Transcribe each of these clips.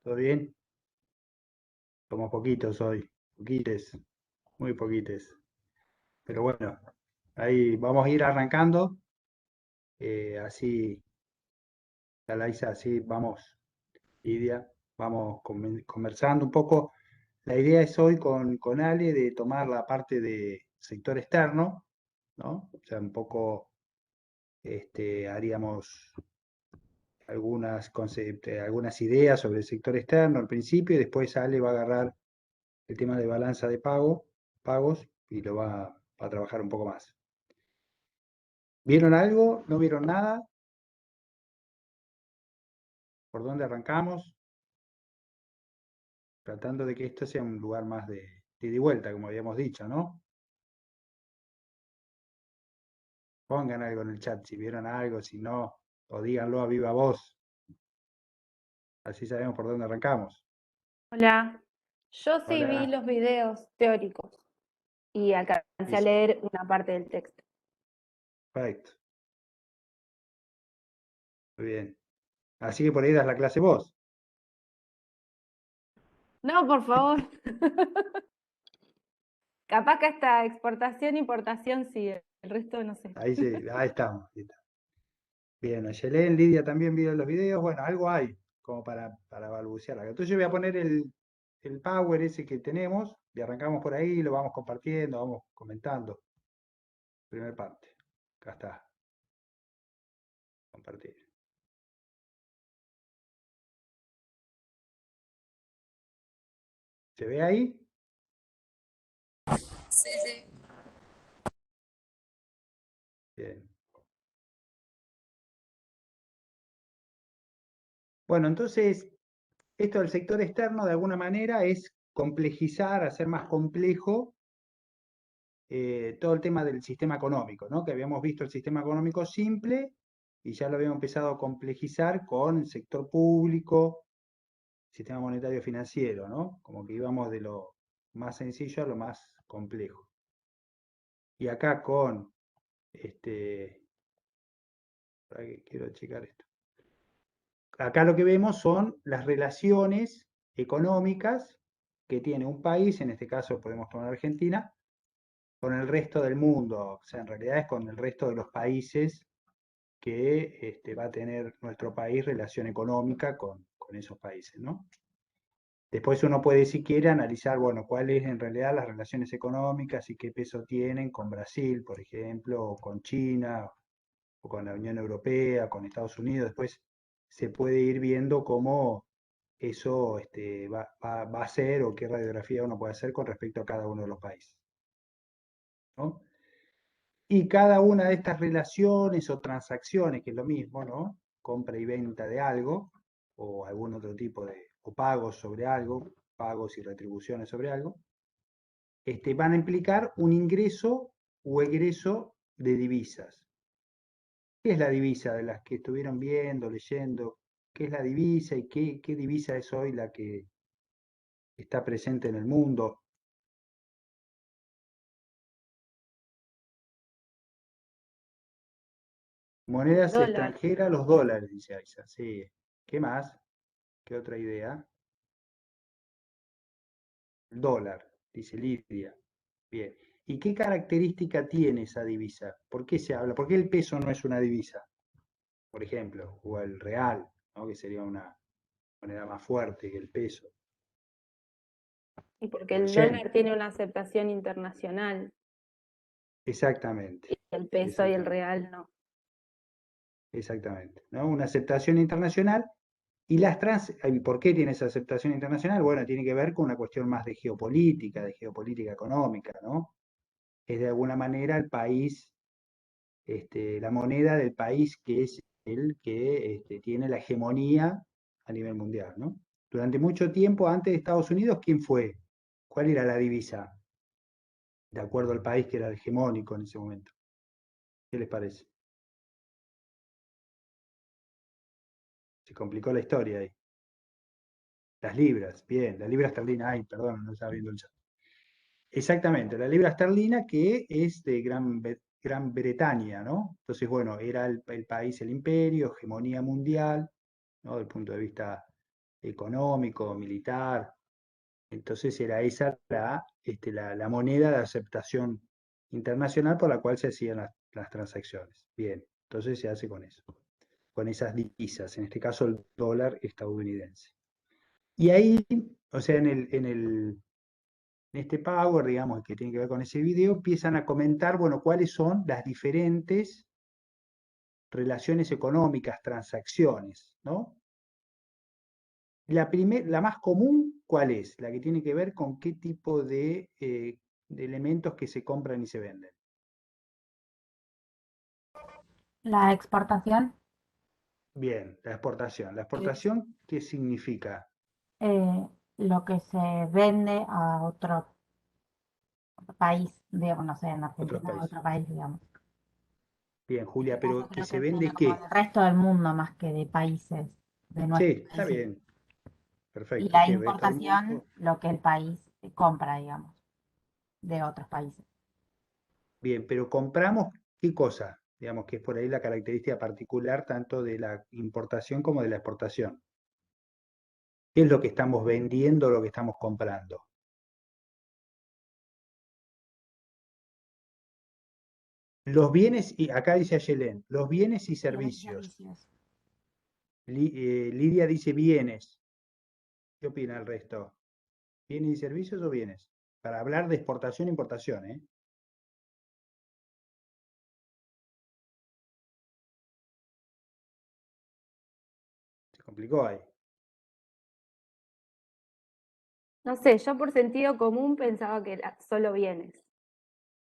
¿Todo bien? Somos poquitos hoy, poquites, muy poquites. Pero bueno, ahí vamos a ir arrancando, así, la Laisa, así vamos, Lidia, vamos conversando un poco. La idea es hoy con Ale de tomar la parte de sector externo, ¿no? O sea, un poco haríamos algunas ideas sobre el sector externo al principio y después Ale va a agarrar el tema de balanza de pagos y lo va a trabajar un poco más. ¿Vieron algo? ¿No vieron nada? ¿Por dónde arrancamos? Tratando de que esto sea un lugar más de ida y vuelta, como habíamos dicho, ¿no? Pongan algo en el chat si vieron algo, si no, o díganlo a viva voz, así sabemos por dónde arrancamos. Hola, yo sí vi Hola, los videos teóricos y alcancé a listo, leer una parte del texto. perfecto, muy bien. Así que por ahí das la clase vos. No, por favor. Capaz que hasta exportación, importación sí, el resto no sé. Ahí, ahí estamos. Ahí está. Bien, Ayelén, Lidia también vieron los videos. Bueno, algo hay como para balbucear acá. Entonces yo voy a poner el power ese que tenemos y arrancamos por ahí, lo vamos compartiendo, vamos comentando. Primer parte. Acá está. Compartir. ¿Se ve ahí? Sí, sí. Bien. Bueno, entonces, esto del sector externo de alguna manera es complejizar, hacer más complejo todo el tema del sistema económico, ¿no? Que habíamos visto el sistema económico simple y ya lo habíamos empezado a complejizar con el sector público, sistema monetario financiero, ¿no? Como que íbamos de lo más sencillo a lo más complejo. Y acá con, para que quiero checar esto. Acá lo que vemos son las relaciones económicas que tiene un país, en este caso podemos tomar Argentina, con el resto del mundo. O sea, en realidad es con el resto de los países que va a tener nuestro país relación económica con esos países, ¿no? Después uno puede, si quiere, analizar, bueno, cuáles en realidad las relaciones económicas y qué peso tienen con Brasil, por ejemplo, o con China, o con la Unión Europea, con Estados Unidos. Después se puede ir viendo cómo eso va a ser o qué radiografía uno puede hacer con respecto a cada uno de los países, ¿no? Y cada una de estas relaciones o transacciones, que es lo mismo, ¿no? Compra y venta de algo, o algún otro tipo o pagos sobre algo, pagos y retribuciones sobre algo, van a implicar un ingreso o egreso de divisas. ¿Qué es la divisa de las que estuvieron viendo, leyendo? ¿Qué es la divisa y qué divisa es hoy la que está presente en el mundo? Monedas Dólar. extranjeras, los dólares, dice Aiza. Sí. ¿Qué más? ¿Qué otra idea? El dólar, dice Lidia. Bien. ¿Y qué característica tiene esa divisa? ¿Por qué se habla? ¿Por qué el peso no es una divisa? Por ejemplo, o el real, ¿no? Que sería una moneda más fuerte que el peso. Y porque O el el yen. dólar tiene una aceptación internacional Exactamente. y el peso y el Exactamente. real no. Exactamente. ¿No? Una aceptación internacional. ¿Y por qué tiene esa aceptación internacional? Bueno, tiene que ver con una cuestión más de geopolítica económica, ¿no? Es de alguna manera el país, la moneda del país que es el que tiene la hegemonía a nivel mundial, ¿no? Durante mucho tiempo, antes de Estados Unidos, ¿quién fue? ¿Cuál era la divisa? De acuerdo al país que era hegemónico en ese momento. ¿Qué les parece? Se complicó la historia ahí. Las libras, bien, la libra esterlina, ay, perdón, no estaba viendo el chat. Exactamente, la libra esterlina que es de Gran Bretaña, ¿no? Entonces, bueno, era el país, el imperio, hegemonía mundial, ¿no? Desde el punto de vista económico, militar. Entonces era esa la moneda de aceptación internacional por la cual se hacían las transacciones. Bien, entonces se hace con eso, con esas divisas, en este caso el dólar estadounidense. Y ahí, o sea, en este Power, digamos, que tiene que ver con ese video, empiezan a comentar, bueno, cuáles son las diferentes relaciones económicas, transacciones, ¿no? La más común, ¿cuál es? La que tiene que ver con qué tipo de elementos que se compran y se venden. La exportación Bien, la exportación. ¿La es exportación qué significa? lo que se vende a otro país, digamos, no sé, en Otros Argentina, a países. otro país, digamos. Bien, En Julia, este caso pero ¿que creo se que viene vende como del qué? resto del mundo más que de países, de Sí, nuestros está países. bien, Y perfecto. la ¿Qué? ¿Resto del importación, mundo? lo que el país compra, digamos, de otros países. Bien, pero compramos qué cosa, digamos que es por ahí la característica particular tanto de la importación como de la exportación. ¿Qué es lo que estamos vendiendo o lo que estamos comprando? Los bienes, y acá dice Ayelén, los bienes y Bienes y servicios. servicios. Lidia dice bienes. ¿Qué opina el resto? ¿Bienes y servicios o bienes? Para hablar de exportación e importación, ¿eh? Se complicó ahí. No sé, yo por sentido común pensaba que era solo bienes,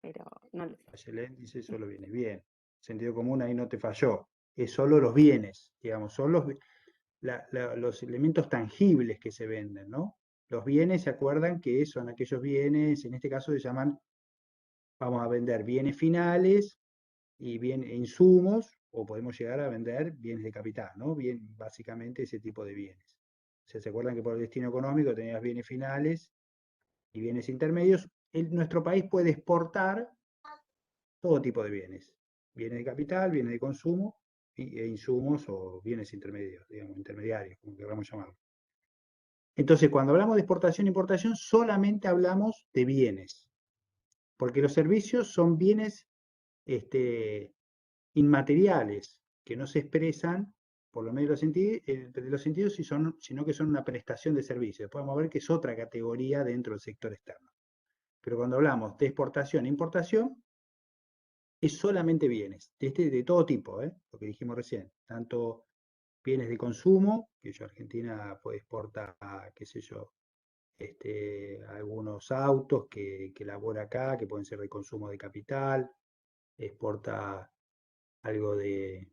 pero no lo sé. Ayelén dice solo bienes. Bien. Sentido común ahí no te falló. Es solo los bienes, digamos, son los elementos tangibles que se venden, ¿no? Los bienes, ¿se acuerdan que son aquellos bienes, en este caso se llaman, vamos a vender bienes finales y insumos, o podemos llegar a vender bienes de capital, ¿no? Bien, básicamente ese tipo de bienes. O sea, ¿se acuerdan que por el destino económico tenías bienes finales y bienes intermedios? Nuestro país puede exportar todo tipo de bienes. Bienes de capital, bienes de consumo e insumos o bienes intermedios, digamos, intermediarios, como queramos llamarlo. Entonces, cuando hablamos de exportación e importación, solamente hablamos de bienes, porque los servicios son bienes inmateriales que no se expresan por lo menos de los sentidos, sino que son una prestación de servicios. Podemos ver que es otra categoría dentro del sector externo. Pero cuando hablamos de exportación e importación, es solamente bienes, de todo tipo, lo que dijimos recién, tanto bienes de consumo, que yo Argentina pues, exporta, qué sé yo, algunos autos que elabora acá, que pueden ser de consumo de capital, exporta algo de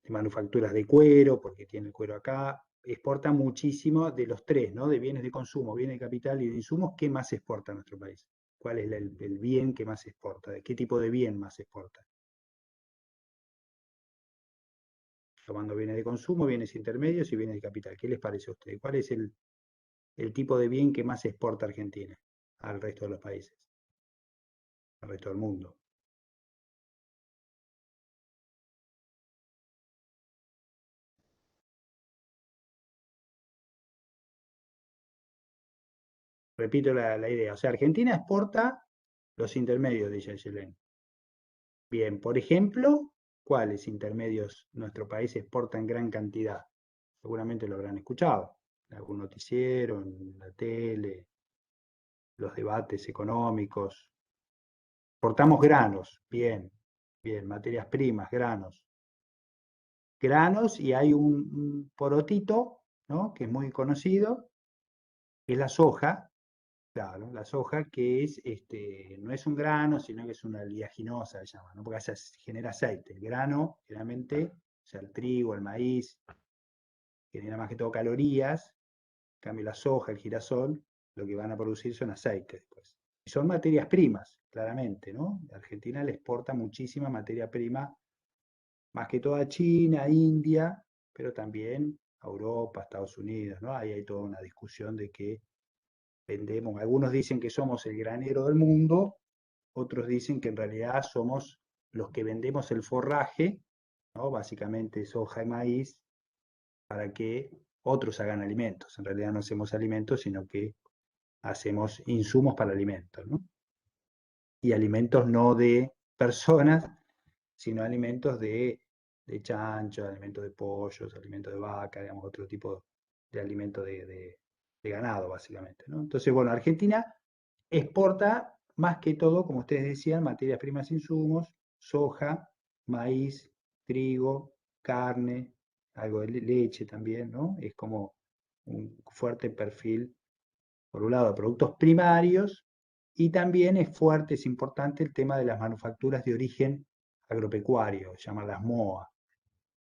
manufacturas de cuero, porque tiene el cuero acá, exporta muchísimo de los tres, ¿no? De bienes de consumo, bienes de capital y de insumos. ¿Qué más exporta nuestro país? ¿Cuál es el bien que más exporta? ¿De qué tipo de bien más exporta? Tomando bienes de consumo, bienes intermedios y bienes de capital. ¿Qué les parece a ustedes? ¿Cuál es el tipo de bien que más exporta Argentina al resto de los países, al resto del mundo? Repito la idea. O sea, Argentina exporta los intermedios, dice Yelén. Bien, por ejemplo, ¿cuáles intermedios nuestro país exporta en gran cantidad? Seguramente lo habrán escuchado en algún noticiero, en la tele, los debates económicos. Exportamos granos, bien, bien, materias primas, granos. Granos y hay un porotito, ¿no? Que es muy conocido, que es la soja. Claro, la soja que no es un grano, sino que es una oleaginosa, se llama, ¿no? Porque genera aceite. El grano, generalmente, o sea, el trigo, el maíz, genera más que todo calorías. En cambio, la soja, el girasol, lo que van a producir son aceites después. Y son materias primas, claramente, ¿no? Argentina le exporta muchísima materia prima, más que todo a China, India, pero también a Europa, Estados Unidos, ¿no? Ahí hay toda una discusión de que vendemos. Algunos dicen que somos el granero del mundo, otros dicen que en realidad somos los que vendemos el forraje, ¿no? Básicamente soja y maíz, para que otros hagan alimentos. En realidad no hacemos alimentos, sino que hacemos insumos para alimentos, ¿no? Y alimentos no de personas, sino alimentos de chancho, alimentos de pollos, alimentos de vaca, digamos, otro tipo de alimento de ganado, básicamente, ¿no? Entonces, bueno, Argentina exporta más que todo, como ustedes decían, materias primas, insumos, soja, maíz, trigo, carne, algo de leche también, ¿no? Es como un fuerte perfil, por un lado, de productos primarios, y también es fuerte, es importante el tema de las manufacturas de origen agropecuario, se llaman las MOA,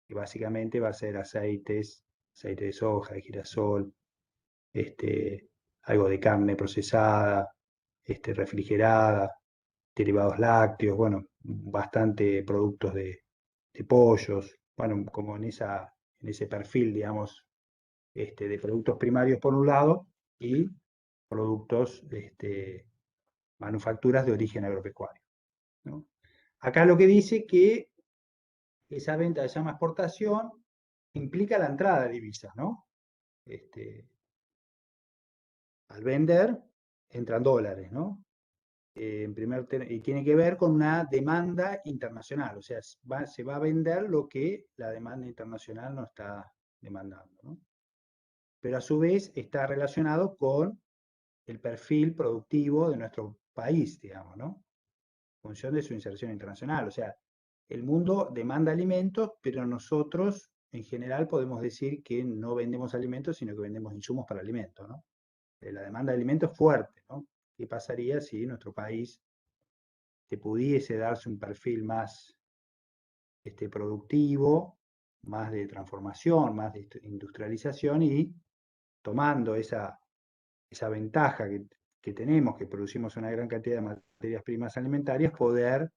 que básicamente va a ser aceites, aceite de soja, de girasol, algo de carne procesada, refrigerada, derivados lácteos, bueno, bastante productos de pollos, bueno, como en ese perfil, digamos, de productos primarios por un lado y productos, manufacturas de origen agropecuario, ¿no? Acá lo que dice que esa venta se llama exportación, implica la entrada de divisas, ¿no? Al vender, entran dólares, ¿no? Y tiene que ver con una demanda internacional, o sea, se va a vender lo que la demanda internacional no está demandando, ¿no? Pero a su vez está relacionado con el perfil productivo de nuestro país, digamos, ¿no? En función de su inserción internacional, o sea, el mundo demanda alimentos, pero nosotros en general podemos decir que no vendemos alimentos, sino que vendemos insumos para alimentos, ¿no? La demanda de alimentos es fuerte, ¿no? ¿Qué pasaría si nuestro país pudiese darse un perfil más productivo, más de transformación, más de industrialización y tomando esa ventaja que tenemos, que producimos una gran cantidad de materias primas alimentarias, poder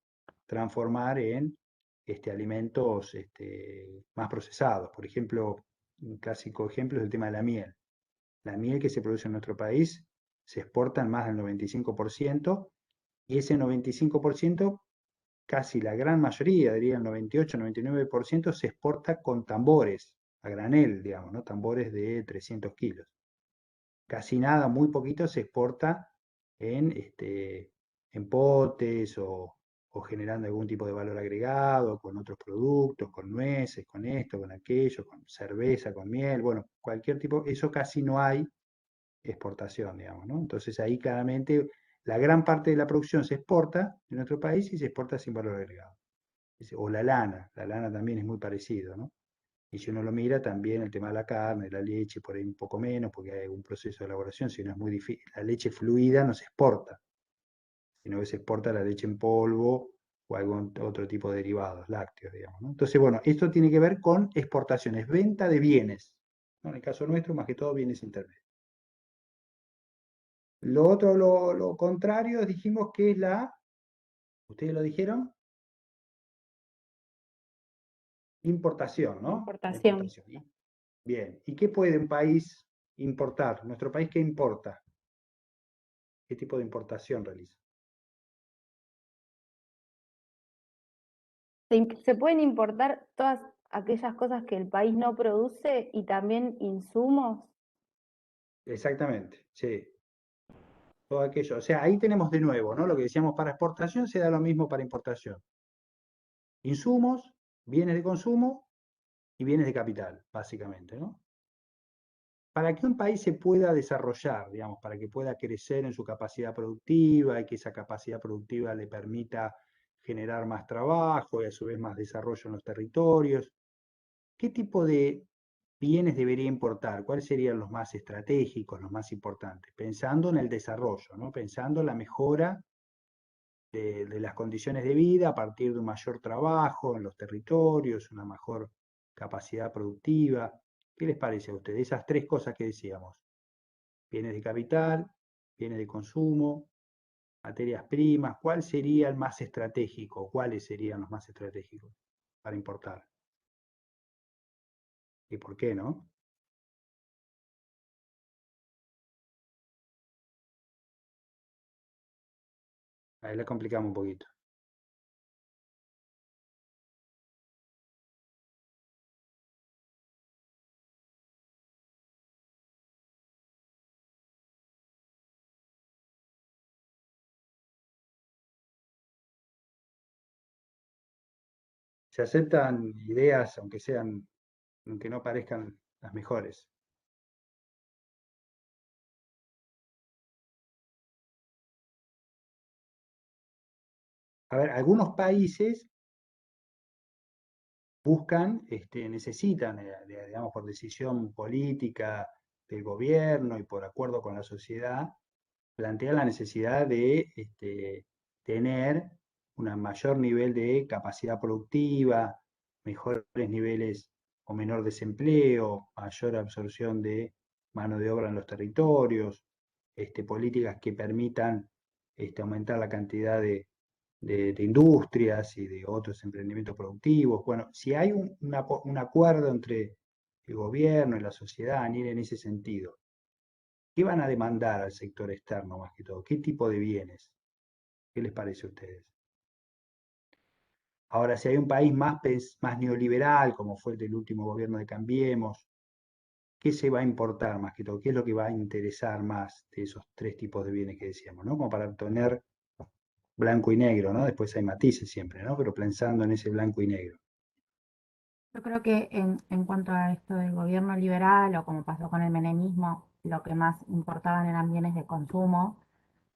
transformar en alimentos más procesados? Por ejemplo, un clásico ejemplo es el tema de la miel. La miel que se produce en nuestro país se exporta en más del 95%, y ese 95%, casi la gran mayoría, diría el 98-99%, se exporta con tambores, a granel, digamos, ¿no? Tambores de 300 kilos. Casi nada, muy poquito se exporta en potes o generando algún tipo de valor agregado, con otros productos, con nueces, con esto, con aquello, con cerveza, con miel, bueno, cualquier tipo, eso casi no hay exportación, digamos, ¿no? Entonces ahí claramente la gran parte de la producción se exporta en nuestro país y se exporta sin valor agregado. O la lana también es muy parecido, ¿no? Y si uno lo mira, también el tema de la carne, la leche, por ahí un poco menos, porque hay un proceso de elaboración, si no es muy difícil. La leche fluida no se exporta, sino que se exporta la leche en polvo o algún otro tipo de derivados, lácteos, digamos, ¿no? Entonces, bueno, esto tiene que ver con exportaciones, venta de bienes, ¿no? En el caso nuestro, más que todo, bienes intermedios. Lo otro, lo contrario, dijimos que es ¿ustedes lo dijeron? Importación, ¿no? La Importación. importación. Bien, ¿y qué puede un país importar? ¿Nuestro país qué importa? ¿Qué tipo de importación realiza? Se pueden importar todas aquellas cosas que el país no produce y también insumos. Exactamente, sí. Todo aquello. O sea, ahí tenemos de nuevo, ¿no? Lo que decíamos para exportación se da lo mismo para importación. Insumos, bienes de consumo y bienes de capital, básicamente, ¿no? Para que un país se pueda desarrollar, digamos, para que pueda crecer en su capacidad productiva y que esa capacidad productiva le permita generar más trabajo y a su vez más desarrollo en los territorios, ¿qué tipo de bienes debería importar? ¿Cuáles serían los más estratégicos, los más importantes? Pensando en el desarrollo, ¿no? Pensando en la mejora de las condiciones de vida a partir de un mayor trabajo en los territorios, una mejor capacidad productiva. ¿Qué les parece a ustedes? Esas tres cosas que decíamos: bienes de capital, bienes de consumo, materias primas. ¿Cuál sería el más estratégico? ¿Cuáles serían los más estratégicos para importar? ¿Y por qué no? Ahí la complicamos un poquito. se aceptan ideas, aunque no parezcan las mejores. A ver, algunos países necesitan, digamos, por decisión política del gobierno y por acuerdo con la sociedad, plantean la necesidad de tener un mayor nivel de capacidad productiva, mejores niveles o menor desempleo, mayor absorción de mano de obra en los territorios, políticas que permitan aumentar la cantidad de industrias y de otros emprendimientos productivos. Bueno, si hay un acuerdo entre el gobierno y la sociedad en ir en ese sentido, ¿qué van a demandar al sector externo más que todo? ¿Qué tipo de bienes? ¿Qué les parece a ustedes? Ahora, si hay un país más neoliberal, como fue el del último gobierno de Cambiemos, ¿qué se va a importar más que todo? ¿Qué es lo que va a interesar más de esos tres tipos de bienes que decíamos, ¿no? Como para tener blanco y negro, ¿no? Después hay matices siempre, ¿no? Pero pensando en ese blanco y negro. Yo creo que en cuanto a esto del gobierno liberal o como pasó con el menemismo, lo que más importaban eran bienes de consumo,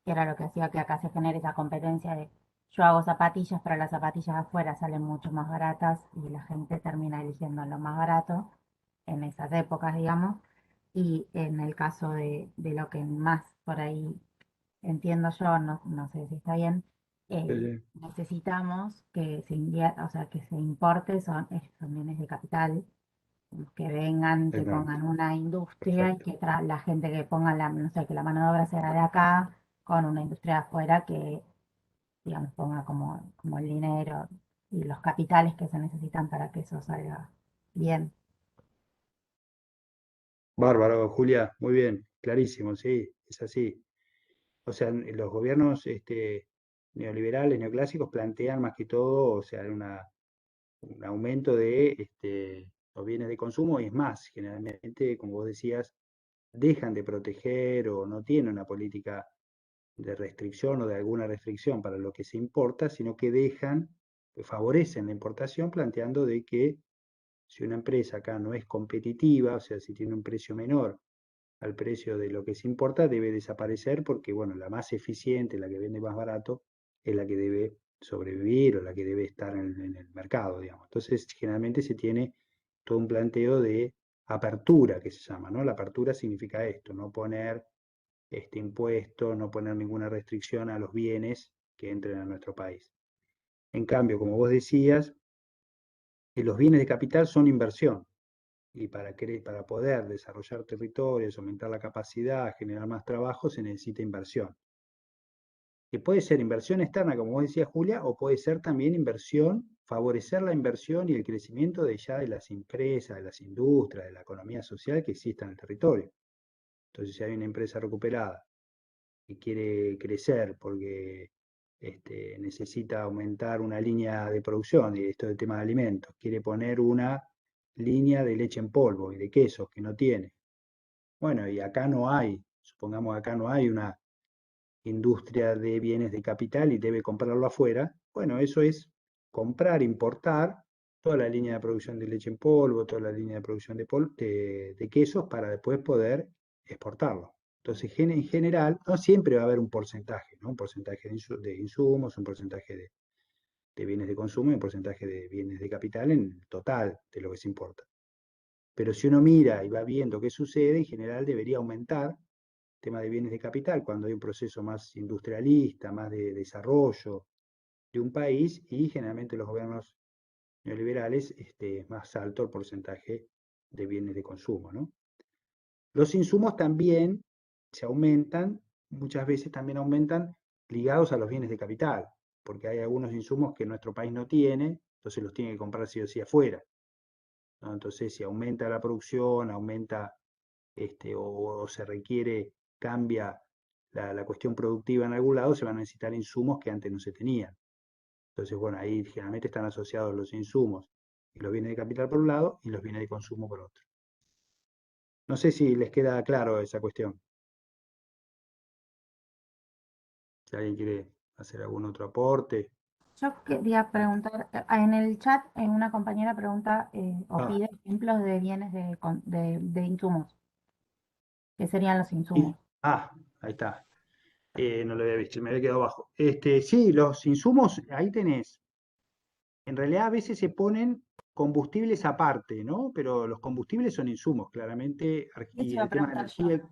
que era lo que hacía que acá se genere esa competencia de yo hago zapatillas, pero las zapatillas afuera salen mucho más baratas y la gente termina eligiendo lo más barato en esas épocas, digamos. Y en el caso de lo que más por ahí entiendo yo, no sé si está bien, necesitamos que o sea, que se importe, son bienes de capital, que vengan, que Claro, pongan una industria y perfecto. que la gente que ponga no sé, que la mano de obra sea de acá, con una industria de afuera que, digamos, ponga como el dinero y los capitales que se necesitan para que eso salga bien. Bárbaro, Julia, muy bien, clarísimo, sí, es así. O sea, los gobiernos neoliberales, neoclásicos, plantean más que todo, o sea, un aumento de los bienes de consumo y es más, generalmente, como vos decías, dejan de proteger o no tienen una política de restricción o de alguna restricción para lo que se importa, sino que favorecen la importación planteando de que si una empresa acá no es competitiva, o sea, si tiene un precio menor al precio de lo que se importa, debe desaparecer porque, bueno, la más eficiente, la que vende más barato, es la que debe sobrevivir o la que debe estar en el mercado, digamos. Entonces, generalmente se tiene todo un planteo de apertura, que se llama, ¿no? La apertura significa esto, no poner este impuesto, no poner ninguna restricción a los bienes que entren a nuestro país. En cambio, como vos decías, los bienes de capital son inversión y para poder desarrollar territorios, aumentar la capacidad, generar más trabajo, se necesita inversión. Que puede ser inversión externa, como vos decías, Julia, o puede ser también inversión, favorecer la inversión y el crecimiento de las empresas, de las industrias, de la economía social que exista en el territorio. Entonces, si hay una empresa recuperada que quiere crecer porque necesita aumentar una línea de producción, y esto del tema de alimentos, quiere poner una línea de leche en polvo y de quesos que no tiene. Bueno, y acá no hay, supongamos acá no hay una industria de bienes de capital y debe comprarlo afuera. Bueno, eso es comprar, importar toda la línea de producción de leche en polvo, toda la línea de producción de quesos para después poder exportarlo. Entonces, en general, no siempre va a haber un porcentaje, ¿no? Un porcentaje de insumos, un porcentaje de bienes de consumo y un porcentaje de bienes de capital en el total de lo que se importa. Pero si uno mira y va viendo qué sucede, en general debería aumentar el tema de bienes de capital cuando hay un proceso más industrialista, más de desarrollo de un país y generalmente los gobiernos neoliberales es más alto el porcentaje de bienes de consumo, ¿no? Los insumos también se aumentan, muchas veces también aumentan ligados a los bienes de capital, porque hay algunos insumos que nuestro país no tiene, entonces los tiene que comprar sí o sí afuera, ¿no? Entonces, si aumenta la producción, aumenta o se requiere, cambia la cuestión productiva en algún lado, se van a necesitar insumos que antes no se tenían. Entonces, bueno, ahí generalmente están asociados los insumos y los bienes de capital por un lado y los bienes de consumo por otro. No sé si les queda claro esa cuestión. Si alguien quiere hacer algún otro aporte. Yo quería preguntar, en el chat una compañera pregunta o Ah, pide ejemplos de bienes de insumos. ¿Qué serían los insumos? ahí está. No lo había visto, me había quedado abajo. Sí, los insumos, ahí tenés. En realidad a veces se ponen combustibles aparte, ¿no? Pero los combustibles son insumos, claramente. Eso Y iba a el tema de preguntar yo. energía,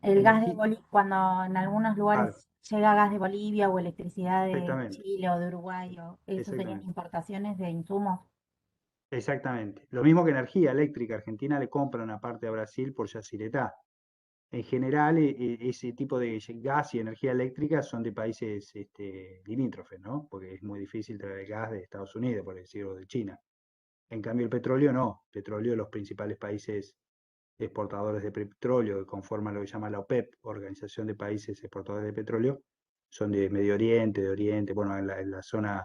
El gas de energía, Bolivia, cuando en algunos claro, lugares llega gas de Bolivia o electricidad de exactamente, Chile o de Uruguay, ¿eso serían exactamente. importaciones de insumos? Exactamente. Lo mismo que energía eléctrica. Argentina le compra una parte a Brasil por Yacyretá. En general, ese tipo de gas y energía eléctrica son de países limítrofes, ¿no? Porque es muy difícil traer gas de Estados Unidos, por decirlo, de China. En cambio, el petróleo no. El petróleo, los principales países exportadores de petróleo que conforman lo que se llama la OPEP, Organización de Países Exportadores de Petróleo, son de Medio Oriente, de Oriente, bueno, en la zona,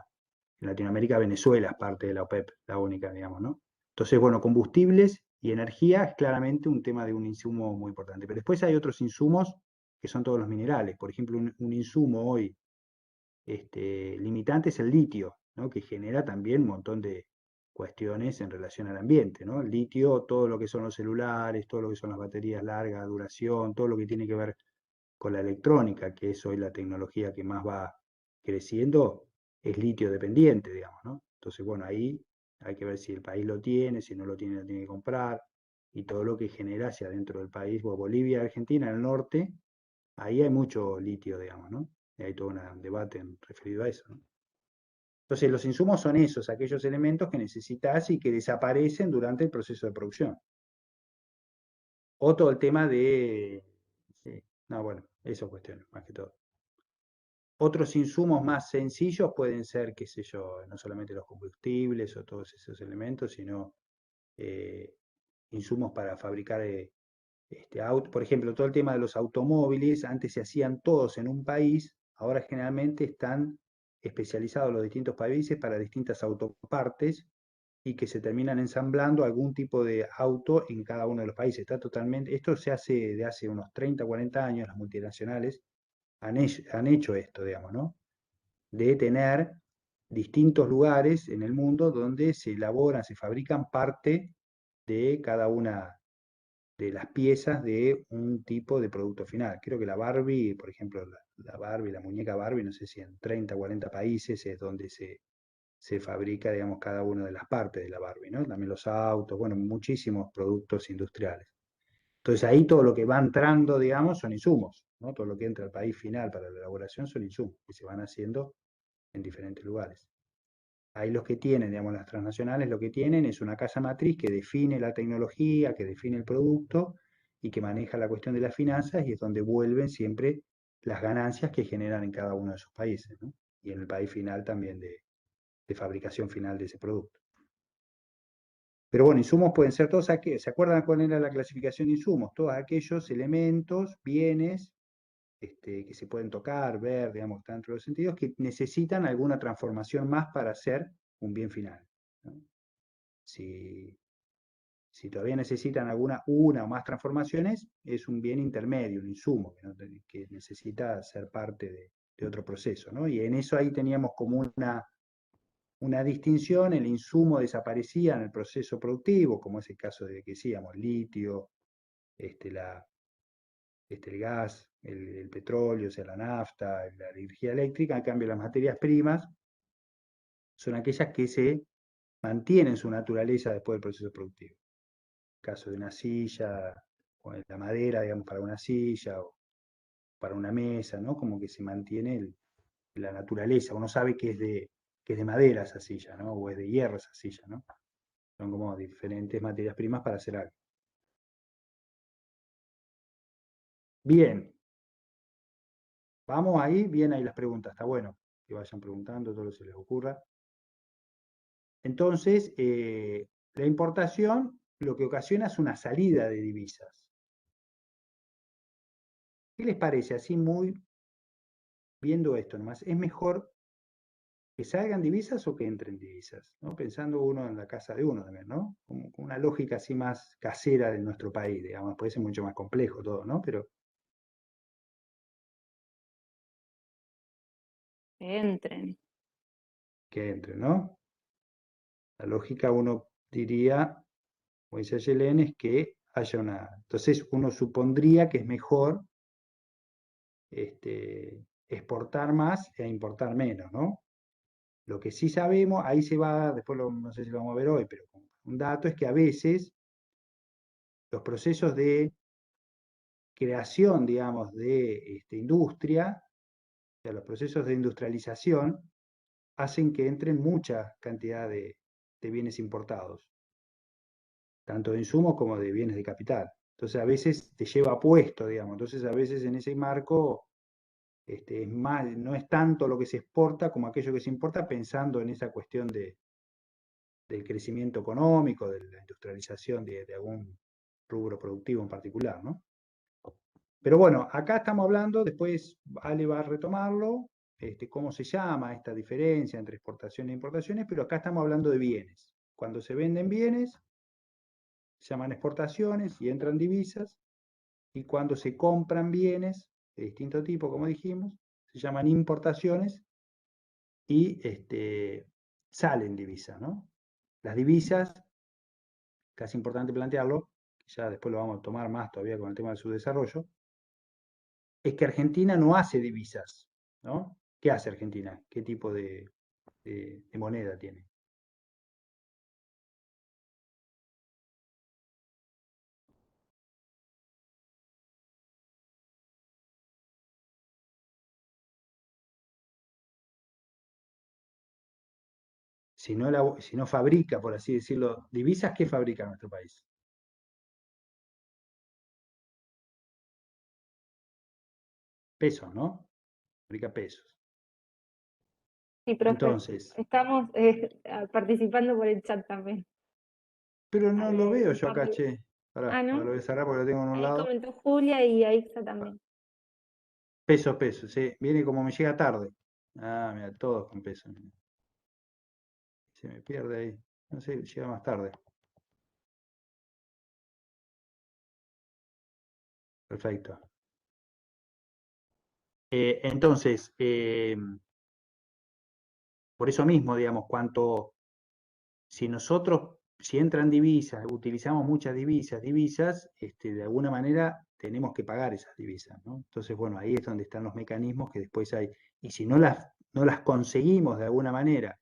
en Latinoamérica, Venezuela es parte de la OPEP, la única, digamos, ¿no? Entonces, bueno, combustibles y energía es claramente un tema de un insumo muy importante. Pero después hay otros insumos que son todos los minerales. Por ejemplo, un insumo hoy limitante es el litio, ¿no? Que genera también un montón de cuestiones en relación al ambiente, ¿no? El litio, todo lo que son los celulares, todo lo que son las baterías larga duración, todo lo que tiene que ver con la electrónica, que es hoy la tecnología que más va creciendo, es litio dependiente, digamos, ¿no? Entonces, bueno, ahí hay que ver si el país lo tiene, si no lo tiene que comprar, y todo lo que genera hacia dentro del país, Bolivia, Argentina, el norte, ahí hay mucho litio, digamos, ¿no? Y hay todo un debate referido a eso, ¿no? Entonces, los insumos son esos, aquellos elementos que necesitas y que desaparecen durante el proceso de producción. O todo el tema de... Sí, no, bueno, esas cuestiones, más que todo. Otros insumos más sencillos pueden ser, qué sé yo, no solamente los combustibles o todos esos elementos, sino eh, insumos para fabricar por ejemplo, todo el tema de los automóviles, antes se hacían todos en un país, ahora generalmente están especializados los distintos países para distintas autopartes y que se terminan ensamblando algún tipo de auto en cada uno de los países. Está totalmente, esto se hace de hace unos 30, 40 años, las multinacionales han hecho esto, digamos, ¿no? De tener distintos lugares en el mundo donde se elaboran, se fabrican parte de cada una de las piezas de un tipo de producto final. Creo que la Barbie, por ejemplo, la Barbie, la muñeca Barbie, no sé si en 30 o 40 países es donde se fabrica, digamos, cada una de las partes de la Barbie, ¿no? También los autos, bueno, muchísimos productos industriales. Entonces ahí todo lo que va entrando, digamos, son insumos, ¿no? Todo lo que entra al país final para la elaboración son insumos que se van haciendo en diferentes lugares. Ahí los que tienen, digamos, las transnacionales, lo que tienen es una casa matriz que define la tecnología, que define el producto y que maneja la cuestión de las finanzas y es donde vuelven siempre las ganancias que generan en cada uno de esos países, ¿no? Y en el país final también de fabricación final de ese producto. Pero bueno, insumos pueden ser todos aquellos, ¿se acuerdan cuál era la clasificación de insumos? Todos aquellos elementos, bienes, que se pueden tocar, ver, digamos, están dentro de los sentidos, que necesitan alguna transformación más para ser un bien final, ¿no? Si, si todavía necesitan una o más transformaciones, es un bien intermedio, un insumo, ¿no? Que necesita ser parte de otro proceso, ¿no? Y en eso ahí teníamos como una distinción, el insumo desaparecía en el proceso productivo, como es el caso de que decíamos, litio, el gas, el petróleo, o sea, la nafta, la energía eléctrica. En cambio, las materias primas son aquellas que se mantienen su naturaleza después del proceso productivo. El caso de una silla, o la madera, digamos, para una silla, o para una mesa, ¿no? Como que se mantiene la naturaleza. Uno sabe que es de madera esa silla, ¿no? O es de hierro esa silla, ¿no? Son como diferentes materias primas para hacer algo. Bien, vamos ahí, bien ahí las preguntas, está bueno que vayan preguntando todo lo que se les ocurra. Entonces, la importación lo que ocasiona es una salida de divisas. ¿Qué les parece? Así muy viendo esto nomás, ¿es mejor que salgan divisas o que entren divisas? ¿No? Pensando uno en la casa de uno también, ¿no? Como una lógica así más casera de nuestro país, digamos, puede ser mucho más complejo todo, ¿no? Pero Que entren. que entren, ¿no? La lógica uno diría, como dice Yelén, es que haya una... Entonces uno supondría que es mejor exportar más e importar menos, ¿no? Lo que sí sabemos, ahí se va, después no sé si lo vamos a ver hoy, pero un dato es que a veces los procesos de creación, digamos, de industria, o sea, los procesos de industrialización, hacen que entren mucha cantidad de bienes importados, tanto de insumos como de bienes de capital. Entonces a veces te lleva puesto, digamos. Entonces a veces en ese marco es más, no es tanto lo que se exporta como aquello que se importa, pensando en esa cuestión del crecimiento económico, de la industrialización de algún rubro productivo en particular, ¿no? Pero bueno, acá estamos hablando, después Ale va a retomarlo, cómo se llama esta diferencia entre exportaciones e importaciones, pero acá estamos hablando de bienes. Cuando se venden bienes, se llaman exportaciones y entran divisas, y cuando se compran bienes de distinto tipo, como dijimos, se llaman importaciones y salen divisas, ¿no? Las divisas, casi importante plantearlo, ya después lo vamos a tomar más todavía con el tema de su desarrollo, es que Argentina no hace divisas, ¿no? ¿Qué hace Argentina? ¿Qué tipo de moneda tiene? Si no fabrica, por así decirlo, divisas, ¿qué fabrica nuestro país? Pesos, ¿no? Fabrica pesos. Sí, profe, Entonces, estamos participando por el chat también. pero A no lo ver, veo un yo par acá, de... che. Pará, Ah, ahora ¿no? lo voy a cerrar porque lo tengo en un Ahí lado. comentó Julia y Aixa también. Peso, peso, sí. Viene como me llega tarde. Ah, mira, todos con peso. Mirá. Se me pierde ahí. No sé, llega más tarde. Perfecto. Entonces, por eso mismo, digamos, si entran divisas, utilizamos muchas divisas, de alguna manera tenemos que pagar esas divisas, ¿no? Entonces, bueno, ahí es donde están los mecanismos que después hay. Y si no las conseguimos de alguna manera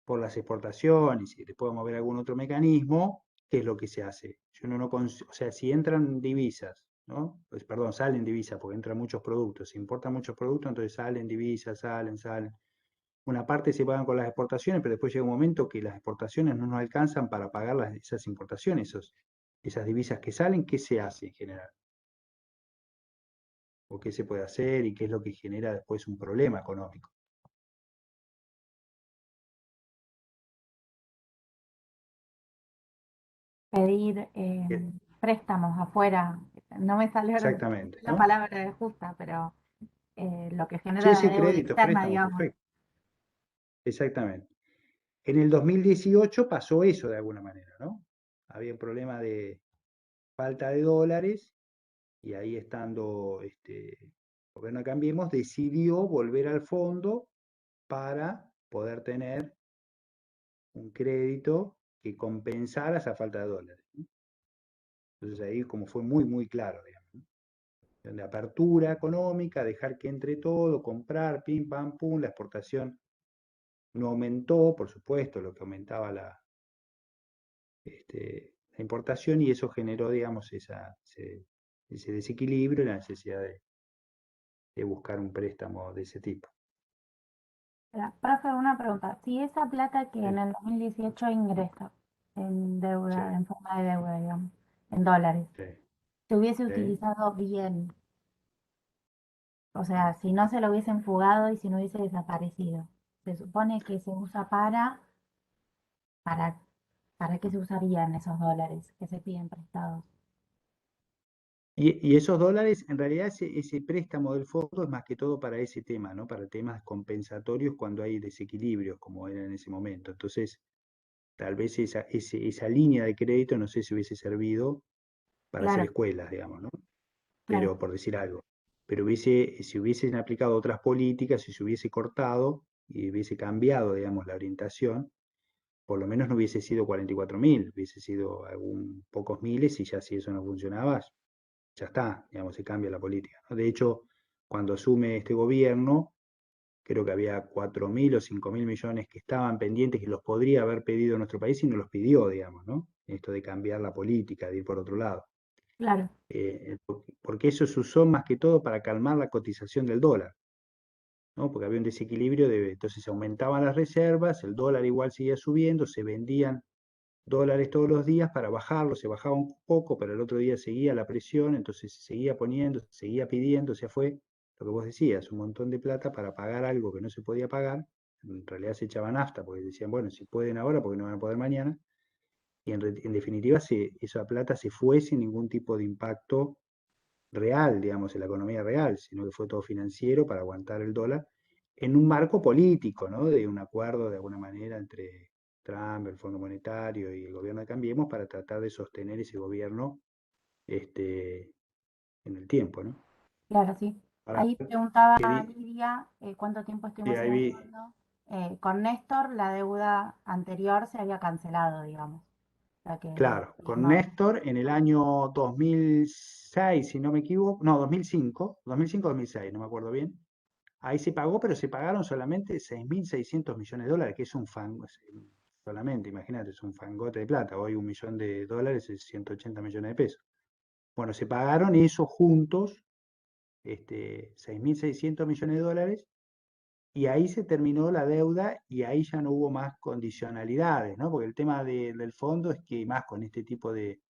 por las exportaciones, y si le podemos ver algún otro mecanismo, ¿qué es lo que se hace? Si uno no o sea, si entran divisas, ¿no? Pues, perdón, salen divisas porque entran muchos productos, se importan muchos productos, entonces salen divisas, salen. Una parte se pagan con las exportaciones, pero después llega un momento que las exportaciones no nos alcanzan para pagar esas importaciones, esas divisas que salen. ¿Qué se hace en general? ¿O qué se puede hacer y qué es lo que genera después un problema económico? Pedir préstamos afuera, no me sale ahora Exactamente, la ¿no? palabra justa, pero lo que Sí, genera la sí, deuda créditos, externa, préstamos, digamos. perfecto. Exactamente. En el 2018 pasó eso de alguna manera, ¿no? Había un problema de falta de dólares y ahí estando el gobierno de Cambiemos decidió volver al fondo para poder tener un crédito que compensara esa falta de dólares, ¿no? Entonces ahí como fue muy, muy claro, digamos, ¿no? De apertura económica, dejar que entre todo, comprar, pim, pam, pum, la exportación no aumentó, por supuesto, lo que aumentaba la importación, y eso generó, digamos, ese desequilibrio y la necesidad de buscar un préstamo de ese tipo. Profe, una pregunta. Si esa plata que en Sí, el 2018 ingresa en sí, deuda, en forma de deuda, digamos, en dólares, sí, se hubiese sí. utilizado bien, o sea, si no se lo hubiesen fugado y si no hubiese desaparecido, se supone que se usa para, ¿para qué se usarían esos dólares que se piden prestados? Y esos dólares, en realidad ese préstamo del fondo es más que todo para ese tema, ¿no? Para temas compensatorios cuando hay desequilibrios, como era en ese momento. Entonces, tal vez esa línea de crédito no sé si hubiese servido para hacer Claro, escuelas, digamos, ¿no? claro. Pero por decir algo. Pero si hubiesen aplicado otras políticas, si se hubiese cortado, y hubiese cambiado, digamos, la orientación, por lo menos no hubiese sido 44.000, hubiese sido pocos miles, y ya si eso no funcionaba, ya está, digamos, se cambia la política, ¿no? De hecho, cuando asume este gobierno, creo que había 4.000 o 5.000 millones que estaban pendientes, que los podría haber pedido nuestro país y no los pidió, digamos, ¿no? Esto de cambiar la política, de ir por otro lado. Claro, Porque eso se usó más que todo para calmar la cotización del dólar, ¿no? Porque había un desequilibrio, entonces se aumentaban las reservas, el dólar igual seguía subiendo, se vendían dólares todos los días para bajarlo, se bajaba un poco, pero el otro día seguía la presión, entonces se seguía poniendo, se seguía pidiendo, o sea, fue lo que vos decías, un montón de plata para pagar algo que no se podía pagar. En realidad se echaban nafta, porque decían, bueno, si pueden ahora, porque no van a poder mañana, y en definitiva esa plata se fue sin ningún tipo de impacto real, digamos, en la economía real, sino que fue todo financiero para aguantar el dólar en un marco político, ¿no? De un acuerdo de alguna manera entre Trump, el Fondo Monetario y el gobierno de Cambiemos para tratar de sostener ese gobierno en el tiempo, ¿no? claro, sí. Ahora, Ahí preguntaba que vi, Lidia cuánto tiempo sí, estuvimos ahí vi, evaluando. Con Néstor, la deuda anterior se había cancelado, digamos. O sea que el claro, con gobierno, Néstor en el año 2006, si no me equivoco, no, 2005, 2006, no me acuerdo bien. Ahí se pagó, pero se pagaron solamente 6.600 millones de dólares, que es un fango, solamente, imagínate, es un fangote de plata. Hoy $1.000.000 es 180 millones de pesos. Bueno, se pagaron esos juntos, 6.600 millones de dólares, y ahí se terminó la deuda y ahí ya no hubo más condicionalidades, ¿no? Porque el tema del fondo es que, más con este tipo de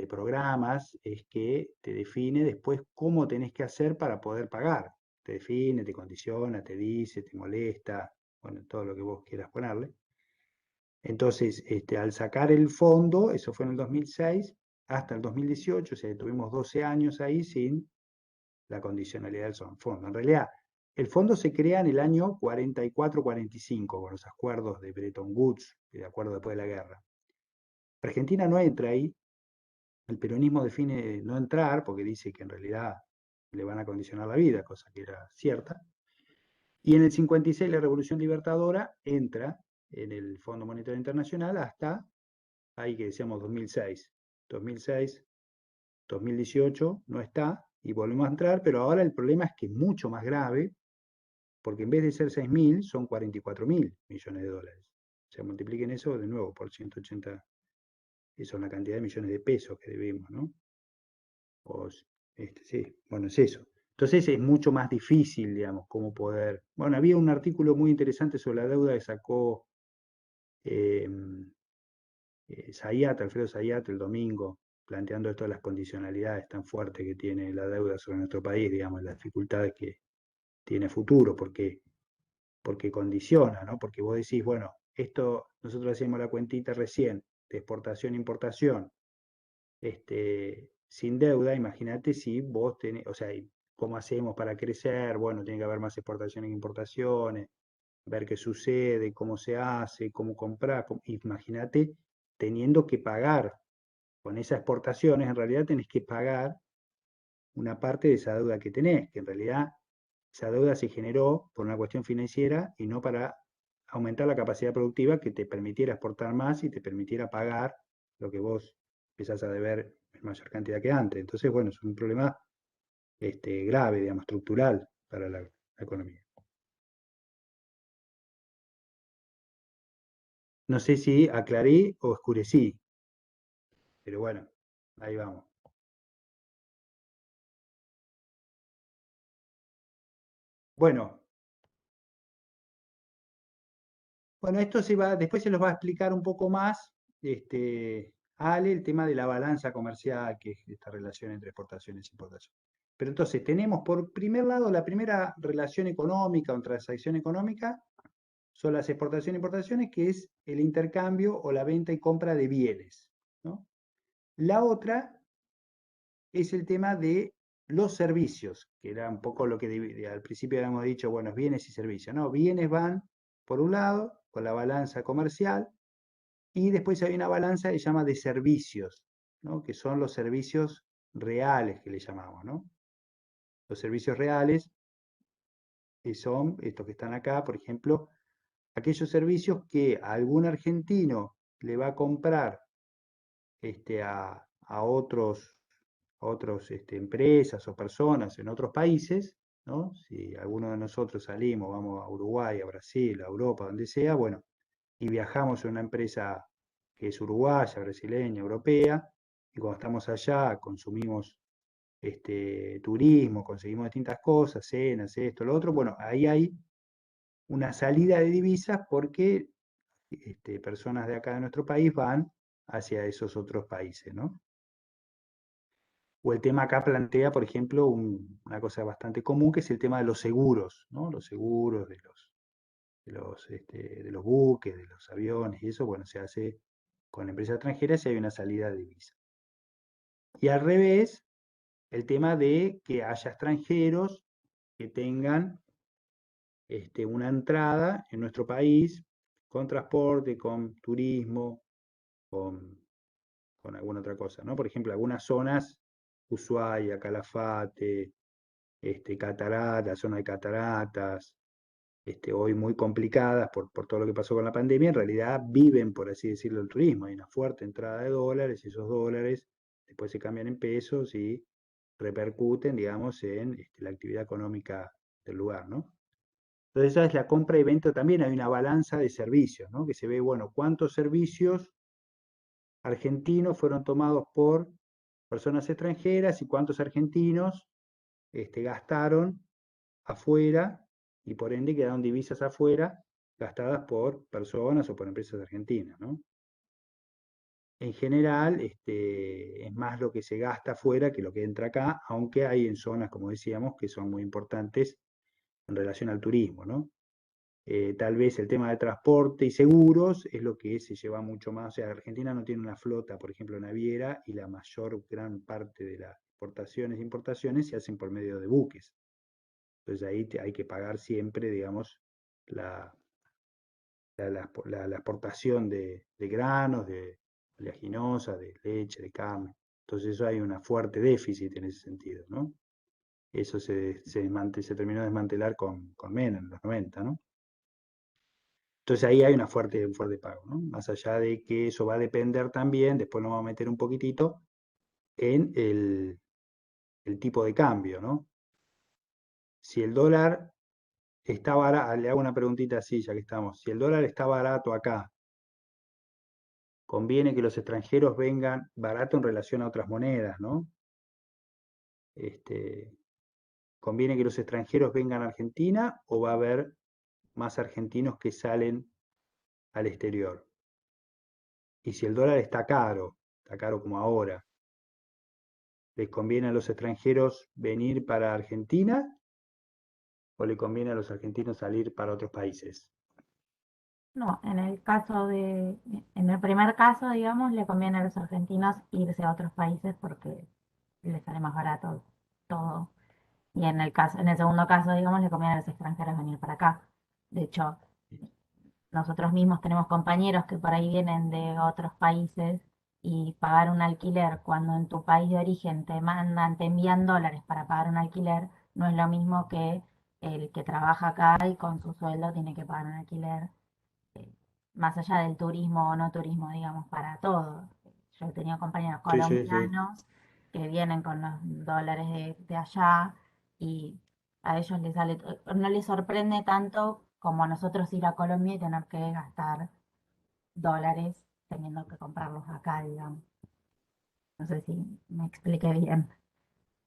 programas, es que te define después cómo tenés que hacer para poder pagar. Te define, te condiciona, te dice, te molesta, bueno, todo lo que vos quieras ponerle. Entonces, al sacar el fondo, eso fue en el 2006, hasta el 2018, o sea, tuvimos 12 años ahí sin la condicionalidad del fondo. En realidad, el fondo se crea en el año 44-45, con los acuerdos de Bretton Woods, de acuerdo después de la guerra. Argentina no entra ahí. El peronismo define no entrar porque dice que en realidad le van a condicionar la vida, cosa que era cierta. Y en el 56 la Revolución Libertadora entra en el Fondo Monetario Internacional hasta ahí que decíamos 2006. 2006, 2018 no está y volvemos a entrar, pero ahora el problema es que es mucho más grave porque en vez de ser 6.000 son 44.000 millones de dólares. O sea, multipliquen eso de nuevo por 180, eso es una cantidad de millones de pesos que debemos, ¿no? O, sí, bueno, es eso. Entonces es mucho más difícil, digamos, cómo poder. Bueno, había un artículo muy interesante sobre la deuda que sacó eh, Alfredo Zayat, el domingo, planteando esto de las condicionalidades tan fuertes que tiene la deuda sobre nuestro país, digamos, las dificultades que tiene futuro, porque condiciona, ¿no? Porque vos decís, bueno, esto, nosotros hacíamos la cuentita recién de exportación-importación, sin deuda, imagínate si vos tenés, o sea, ¿cómo hacemos para crecer? Bueno, tiene que haber más exportaciones que importaciones, ver qué sucede, cómo se hace, cómo comprar. Imagínate teniendo que pagar con esas exportaciones, en realidad tenés que pagar una parte de esa deuda que tenés, que en realidad esa deuda se generó por una cuestión financiera y no para aumentar la capacidad productiva que te permitiera exportar más y te permitiera pagar lo que vos empezás a deber en mayor cantidad que antes. Entonces, bueno, es un problema grave, digamos, estructural para la economía. No sé si aclaré o oscurecí, pero bueno, ahí vamos. Bueno, esto después se los va a explicar un poco más, Ale, el tema de la balanza comercial, que es esta relación entre exportaciones e importaciones. Pero entonces tenemos por primer lado la primera relación económica o transacción económica son las exportaciones e importaciones, que es el intercambio o la venta y compra de bienes, ¿no? La otra es el tema de los servicios, que era un poco lo que al principio habíamos dicho, bueno, bienes y servicios, ¿no? Bienes van, por un lado, con la balanza comercial, y después hay una balanza que se llama de servicios, ¿no? Que son los servicios reales que le llamamos, ¿no? Los servicios reales son estos que están acá, por ejemplo, aquellos servicios que algún argentino le va a comprar a otros empresas o personas en otros países, ¿no? Si alguno de nosotros salimos, vamos a Uruguay, a Brasil, a Europa, donde sea, bueno, y viajamos en una empresa que es uruguaya, brasileña, europea, y cuando estamos allá consumimos turismo, conseguimos distintas cosas, cenas, esto, lo otro, bueno, ahí hay una salida de divisas porque personas de acá de nuestro país van hacia esos otros países, ¿no? O el tema acá plantea, por ejemplo, una cosa bastante común, que es el tema de los seguros, ¿no? Los seguros de los buques, de los aviones, y eso, bueno, se hace con empresas extranjeras y hay una salida de divisas. Y al revés, el tema de que haya extranjeros que tengan una entrada en nuestro país con transporte, con turismo, con, con alguna otra cosa, ¿no? Por ejemplo, algunas zonas, Ushuaia, Calafate, Cataratas, zona de cataratas, hoy muy complicadas por todo lo que pasó con la pandemia, en realidad viven, por así decirlo, el turismo. Hay una fuerte entrada de dólares y esos dólares después se cambian en pesos y repercuten, digamos, en la actividad económica del lugar, ¿no? Entonces esa es la compra y venta, también hay una balanza de servicios, ¿no? Que se ve, bueno, cuántos servicios argentinos fueron tomados por personas extranjeras y cuántos argentinos gastaron afuera y por ende quedaron divisas afuera gastadas por personas o por empresas argentinas, ¿no? En general, es más lo que se gasta afuera que lo que entra acá, aunque hay en zonas, como decíamos, que son muy importantes en relación al turismo, ¿no? Tal vez el tema de transporte y seguros es lo que se lleva mucho más. O sea, Argentina no tiene una flota, por ejemplo, naviera, y la gran parte de las exportaciones e importaciones se hacen por medio de buques. Entonces ahí hay que pagar siempre, digamos, la, la exportación de granos, de oleaginosa, de leche, de carne. Entonces eso hay un fuerte déficit en ese sentido, ¿no? Eso se terminó de desmantelar con Menem en los 90, ¿no? Entonces ahí hay un fuerte pago, ¿no? Más allá de que eso va a depender también, después nos vamos a meter un poquitito, en el tipo de cambio, ¿no? Si el dólar está barato, le hago una preguntita así, ya que estamos, si el dólar está barato acá, conviene que los extranjeros vengan barato en relación a otras monedas, ¿no? ¿Conviene que los extranjeros vengan a Argentina o va a haber más argentinos que salen al exterior? Y si el dólar está caro como ahora, ¿les conviene a los extranjeros venir para Argentina o le conviene a los argentinos salir para otros países? No, en el primer caso, digamos, le conviene a los argentinos irse a otros países porque les sale más barato todo. Y en el segundo caso, digamos, le conviene a los extranjeros venir para acá. De hecho, nosotros mismos tenemos compañeros que por ahí vienen de otros países y pagar un alquiler cuando en tu país de origen te envían dólares para pagar un alquiler, no es lo mismo que el que trabaja acá y con su sueldo tiene que pagar un alquiler, eh, más allá del turismo o no turismo, digamos, para todo. Yo he tenido compañeros Sí, sí, sí. colombianos que vienen con los dólares de allá y a ellos no les sorprende tanto como a nosotros ir a Colombia y tener que gastar dólares teniendo que comprarlos acá, digamos. No sé si me expliqué bien.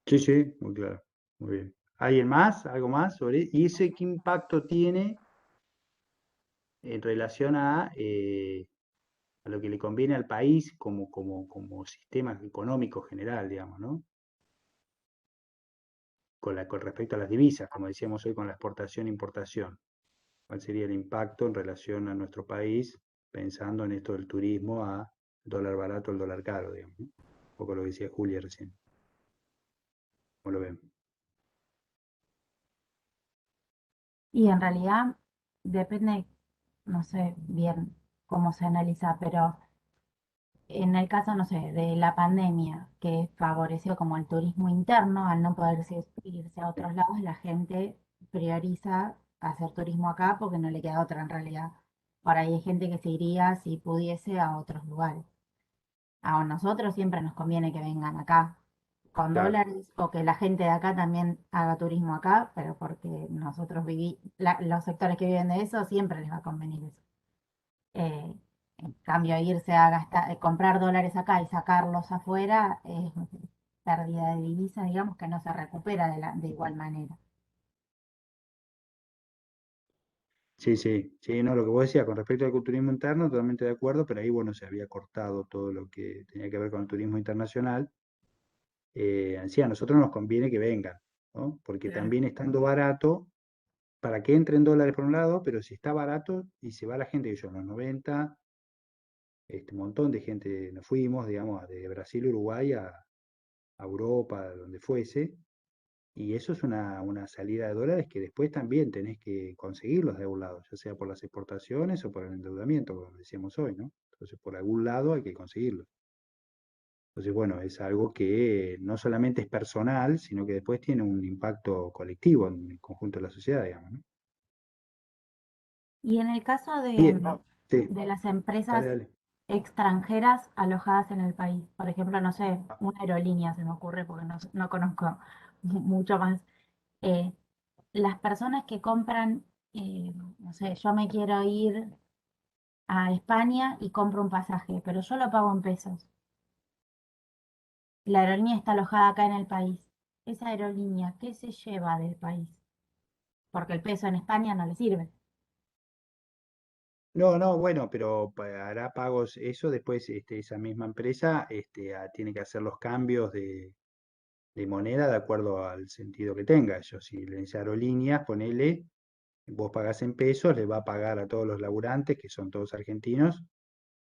Sí, sí, muy claro. Muy bien. ¿Alguien más? ¿Algo más sobre? ¿Y ese qué impacto tiene en relación a lo que le conviene al país como sistema económico general, digamos, ¿no? Con respecto a las divisas, como decíamos hoy con la exportación e importación. ¿Cuál sería el impacto en relación a nuestro país pensando en esto del turismo a dólar barato al dólar caro, digamos, ¿no? Un poco lo que decía Julia recién. ¿Cómo lo ven? Y en realidad depende, no sé bien cómo se analiza, pero en el caso, no sé, de la pandemia, que favoreció como el turismo interno, al no poder irse a otros lados, la gente prioriza hacer turismo acá porque no le queda otra en realidad. Por ahí hay gente que se iría si pudiese a otros lugares. A nosotros siempre nos conviene que vengan acá con Claro. dólares o que la gente de acá también haga turismo acá, pero porque nosotros los sectores que viven de eso siempre les va a convenir eso. Eh, en cambio, irse a gastar, comprar dólares acá y sacarlos afuera es pérdida de divisa, digamos, que no se recupera de igual manera. Sí, sí, sí, no, lo que vos decías con respecto al turismo interno, totalmente de acuerdo, pero ahí, bueno, se había cortado todo lo que tenía que ver con el turismo internacional. Así a nosotros nos conviene que vengan, ¿no? Porque Claro. también estando barato, para que entren dólares por un lado, pero si está barato y se va la gente, que yo en los 90, un montón de gente nos fuimos, digamos, de Brasil, Uruguay a Europa, donde fuese, y eso es una salida de dólares que después también tenés que conseguirlos de algún lado, ya sea por las exportaciones o por el endeudamiento, como decíamos hoy, ¿no? Entonces, por algún lado hay que conseguirlos. Entonces, bueno, es algo que no solamente es personal, sino que después tiene un impacto colectivo en el conjunto de la sociedad, digamos, ¿no? Y en el caso Bien, sí, de las dale, empresas dale. extranjeras alojadas en el país, por ejemplo, no sé, una aerolínea se me ocurre porque no conozco mucho más. Eh, las personas que compran, no sé, yo me quiero ir a España y compro un pasaje, pero yo lo pago en pesos. La aerolínea está alojada acá en el país. Esa aerolínea, ¿qué se lleva del país? Porque el peso en España no le sirve. No, no, bueno, pero hará pagos eso, después esa misma empresa tiene que hacer los cambios de moneda de acuerdo al sentido que tenga. Yo, si le dice aerolíneas, ponele, vos pagás en pesos, le va a pagar a todos los laburantes, que son todos argentinos,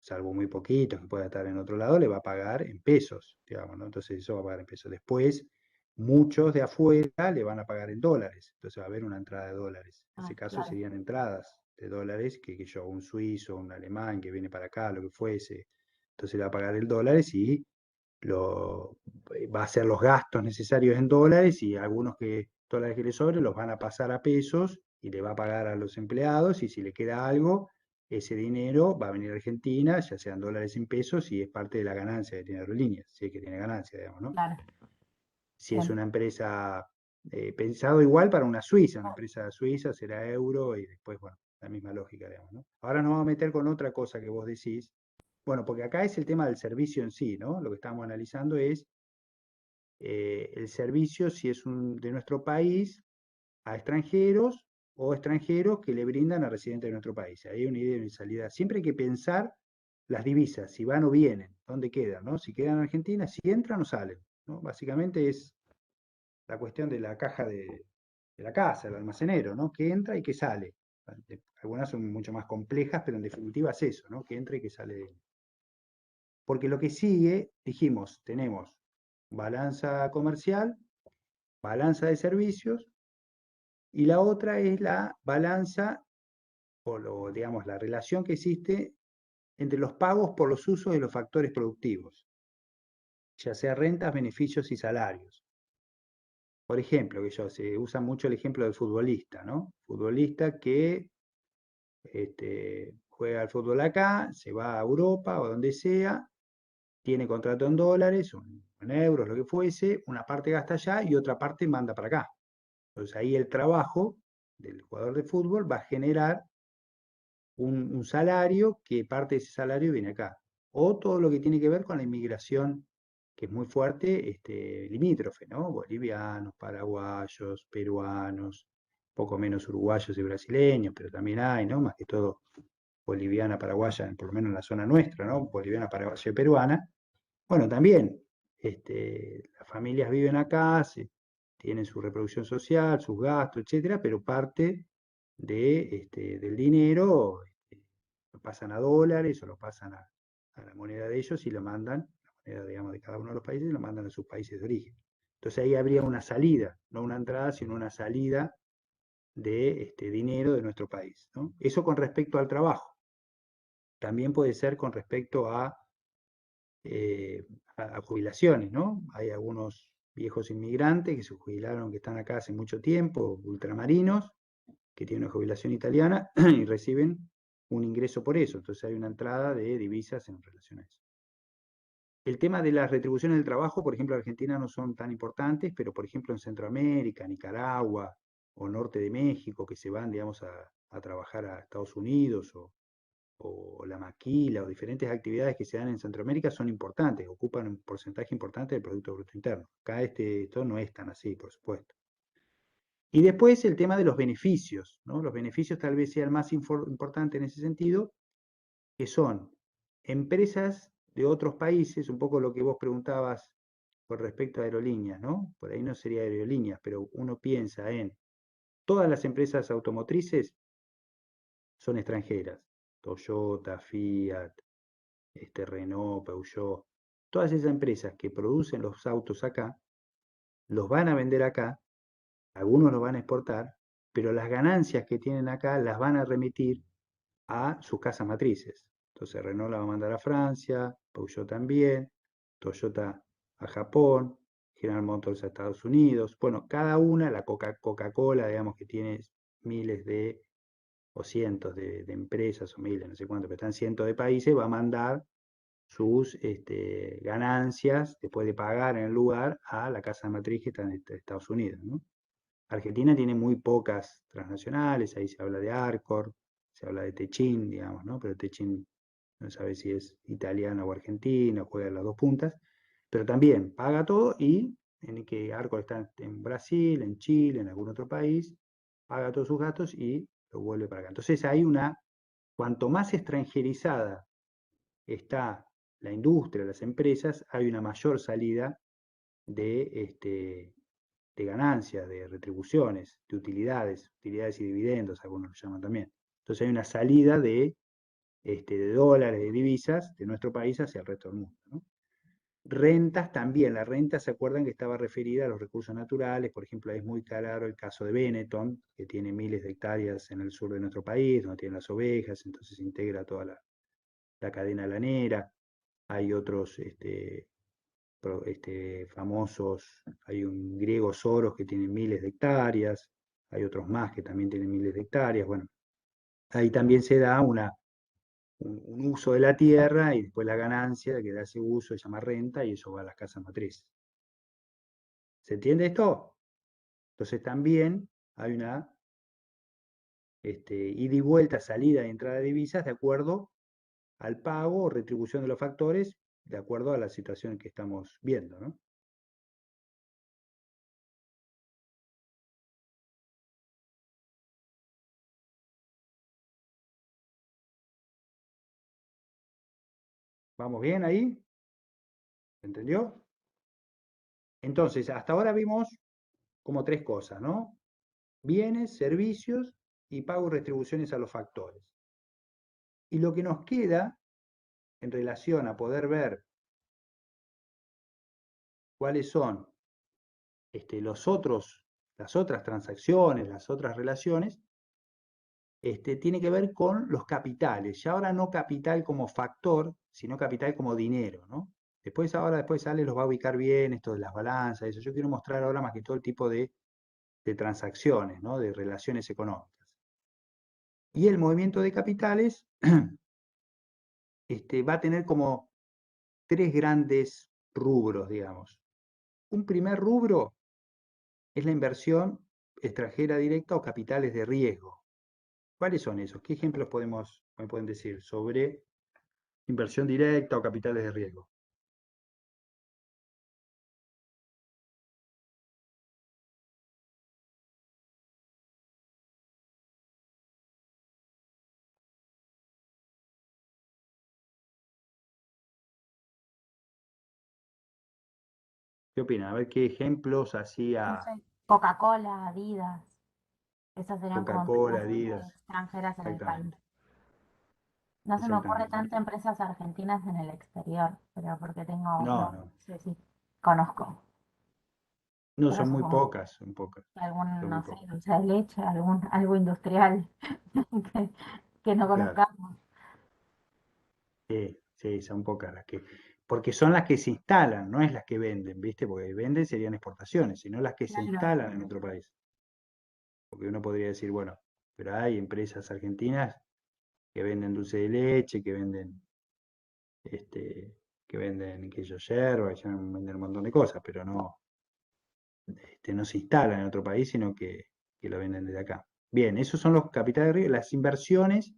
salvo muy poquitos que pueda estar en otro lado, le va a pagar en pesos, digamos, ¿no? Entonces eso va a pagar en pesos. Después, muchos de afuera le van a pagar en dólares, entonces va a haber una entrada de dólares. En Ah, ese caso claro. serían entradas de dólares, que yo, un suizo, un alemán que viene para acá, lo que fuese, entonces le va a pagar el dólares y lo, va a hacer los gastos necesarios en dólares y algunos dólares que le sobren los van a pasar a pesos y le va a pagar a los empleados y si le queda algo, ese dinero va a venir a Argentina, ya sean dólares en pesos y es parte de la ganancia que tiene Aerolíneas, si es que tiene ganancia, digamos, ¿no? Claro, Si es bien. una empresa pensado igual para una empresa suiza será euro y después, bueno, la misma lógica, digamos, ¿no? Ahora nos vamos a meter con otra cosa que vos decís, bueno, porque acá es el tema del servicio en sí, ¿no? Lo que estamos analizando es el servicio, si es de nuestro país, a extranjeros o extranjeros que le brindan a residentes de nuestro país. Ahí hay una idea de salida. Siempre hay que pensar las divisas, si van o vienen, dónde quedan, ¿no? Si quedan en Argentina, si entran o salen, ¿no? Básicamente es la cuestión de la caja de la casa, el almacenero, ¿no? Que entra y que sale. Algunas son mucho más complejas, pero en definitiva es eso, ¿no? Que entra y que sale de él. Porque lo que sigue, dijimos, tenemos balanza comercial, balanza de servicios, y la otra es la balanza, digamos, la relación que existe entre los pagos por los usos de los factores productivos, ya sea rentas, beneficios y salarios. Por ejemplo, se usa mucho el ejemplo del futbolista, ¿no? Futbolista que juega al fútbol acá, se va a Europa o donde sea, tiene contrato en dólares o en euros, lo que fuese, una parte gasta allá y otra parte manda para acá. Entonces ahí el trabajo del jugador de fútbol va a generar un salario que parte de ese salario viene acá. O todo lo que tiene que ver con la inmigración, que es muy fuerte, limítrofe, ¿no? Bolivianos, paraguayos, peruanos, poco menos uruguayos y brasileños, pero también hay, ¿no? Más que todo boliviana, paraguaya, por lo menos en la zona nuestra, ¿no? Boliviana, paraguaya y peruana. Bueno, también las familias viven acá, tienen su reproducción social, sus gastos, etcétera, pero parte del dinero lo pasan a dólares o lo pasan a la moneda de ellos y lo mandan, la moneda, digamos, de cada uno de los países, y lo mandan a sus países de origen. Entonces ahí habría una salida, no una entrada, sino una salida de dinero de nuestro país, ¿no? Eso con respecto al trabajo. También puede ser con respecto a jubilaciones, ¿no? Hay algunos viejos inmigrantes que se jubilaron, que están acá hace mucho tiempo, ultramarinos, que tienen una jubilación italiana y reciben un ingreso por eso. Entonces hay una entrada de divisas en relación a eso. El tema de las retribuciones del trabajo, por ejemplo, en Argentina no son tan importantes, pero por ejemplo en Centroamérica, Nicaragua o norte de México, que se van, digamos, a trabajar a Estados Unidos o la maquila o diferentes actividades que se dan en Centroamérica son importantes, ocupan un porcentaje importante del Producto Bruto Interno. Acá esto no es tan así, por supuesto. Y después el tema de los beneficios, ¿no? Los beneficios tal vez sea el más importante en ese sentido, que son empresas de otros países, un poco lo que vos preguntabas con respecto a aerolíneas, ¿no? Por ahí no sería aerolíneas, pero uno piensa en todas las empresas automotrices son extranjeras, Toyota, Fiat, Renault, Peugeot, todas esas empresas que producen los autos acá, los van a vender acá, algunos los van a exportar, pero las ganancias que tienen acá las van a remitir a sus casas matrices. Entonces Renault la va a mandar a Francia, Peugeot también, Toyota a Japón, General Motors a Estados Unidos. Bueno, cada una, la Coca-Cola, digamos que tiene miles de o cientos de empresas o miles, no sé cuánto, pero están cientos de países, va a mandar sus ganancias, después de pagar en el lugar, a la casa matriz que está en Estados Unidos, ¿no? Argentina tiene muy pocas transnacionales, ahí se habla de Arcor, se habla de Techin, digamos, ¿no? Pero Techin no sabe si es italiana o argentina, juega las dos puntas, pero también paga todo y en que Arcor está en Brasil, en Chile, en algún otro país, paga todos sus gastos y lo vuelve para acá. Entonces hay cuanto más extranjerizada está la industria, las empresas, hay una mayor salida de ganancias, de retribuciones, de utilidades y dividendos, algunos lo llaman también. Entonces hay una salida de dólares, de divisas de nuestro país hacia el resto del mundo, ¿no? Rentas también, la renta se acuerdan que estaba referida a los recursos naturales, por ejemplo, es muy claro el caso de Benetton, que tiene miles de hectáreas en el sur de nuestro país, donde tienen las ovejas, entonces se integra toda la cadena lanera. Hay otros famosos, hay un griego Soros que tiene miles de hectáreas, hay otros más que también tienen miles de hectáreas. Bueno, ahí también se da un uso de la tierra y después la ganancia que da ese uso se llama renta y eso va a las casas matrices. ¿Se entiende esto? Entonces también hay una ida y vuelta, salida y entrada de divisas de acuerdo al pago o retribución de los factores, de acuerdo a la situación que estamos viendo, ¿no? ¿Vamos bien ahí? ¿Se entendió? Entonces, hasta ahora vimos como tres cosas, ¿no? Bienes, servicios y pago y retribuciones a los factores. Y lo que nos queda en relación a poder ver cuáles son las otras transacciones, las otras relaciones, tiene que ver con los capitales. Ya ahora no capital como factor, sino capital como dinero, ¿no? Después Ale los va a ubicar bien, esto de las balanzas, eso. Yo quiero mostrar ahora más que todo el tipo de transacciones, ¿no? De relaciones económicas. Y el movimiento de capitales va a tener como tres grandes rubros, digamos. Un primer rubro es la inversión extranjera directa o capitales de riesgo. ¿Cuáles son esos? ¿Qué ejemplos me pueden decir sobre inversión directa o capitales de riesgo? ¿Qué opinan? A ver qué ejemplos No hacía sé, Coca-Cola, Adidas, esas serían como Coca-Cola, empresas Adidas. extranjeras en el país. Exactamente, No se me ocurre exactamente. tanto empresas argentinas en el exterior, pero porque No, no no. sé si conozco. No, Pero son muy supongo pocas, son pocas. que algún, Son muy no sé, pocas. dulce de leche, algo industrial que, que no Claro. conozcamos. Sí, sí, son pocas las que. porque son las que se instalan, no es las que venden, ¿viste? Porque venden serían exportaciones, sino las que se Claro. instalan en otro país. Porque uno podría decir, bueno, pero hay empresas argentinas que venden dulce de leche, que venden queso yerba, que venden un montón de cosas, pero no se instalan en otro país, sino que lo venden desde acá. Bien, esos son los capitales de riesgo, las inversiones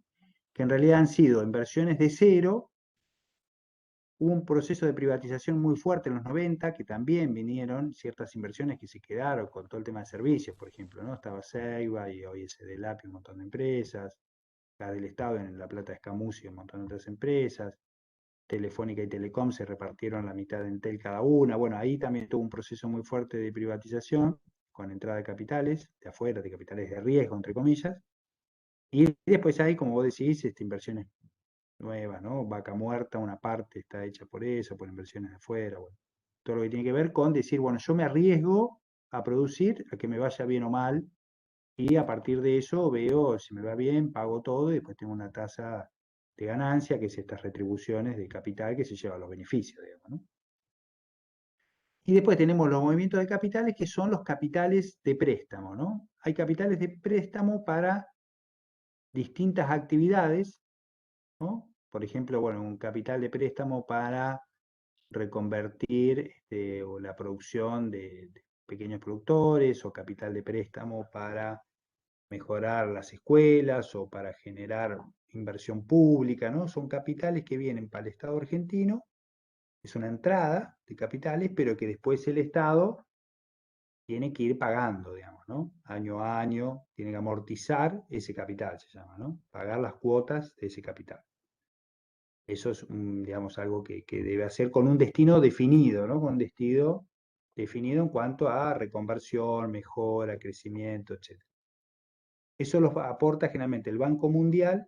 que en realidad han sido inversiones de cero. Hubo un proceso de privatización muy fuerte en los 90, que también vinieron ciertas inversiones que se quedaron con todo el tema de servicios, por ejemplo, ¿no? Estaba Ceiba y hoy es Edelap y un montón de empresas, la del Estado en La Plata Escamucio y un montón de otras empresas, Telefónica y Telecom se repartieron la mitad de Entel cada una. Bueno, ahí también tuvo un proceso muy fuerte de privatización, con entrada de capitales de afuera, de capitales de riesgo, entre comillas. Y después hay, como vos decís, inversiones nuevas, ¿no? Vaca Muerta, una parte está hecha por eso, por inversiones de afuera, bueno. Todo lo que tiene que ver con decir, bueno, yo me arriesgo a producir, a que me vaya bien o mal, y a partir de eso veo si me va bien, pago todo y después tengo una tasa de ganancia, que es estas retribuciones de capital que se llevan los beneficios, digamos, ¿no? Y después tenemos los movimientos de capitales, que son los capitales de préstamo, ¿no? Hay capitales de préstamo para distintas actividades, ¿no? Por ejemplo, bueno, un capital de préstamo para reconvertir o la producción de pequeños productores, o capital de préstamo para mejorar las escuelas o para generar inversión pública, ¿no? Son capitales que vienen para el Estado argentino, es una entrada de capitales, pero que después el Estado tiene que ir pagando, digamos, ¿no? Año a año, tiene que amortizar ese capital, se llama, ¿no? Pagar las cuotas de ese capital. Eso es, digamos, algo que debe hacer con un destino definido, ¿no? Con un destino definido en cuanto a reconversión, mejora, crecimiento, etc. Eso lo aporta generalmente el Banco Mundial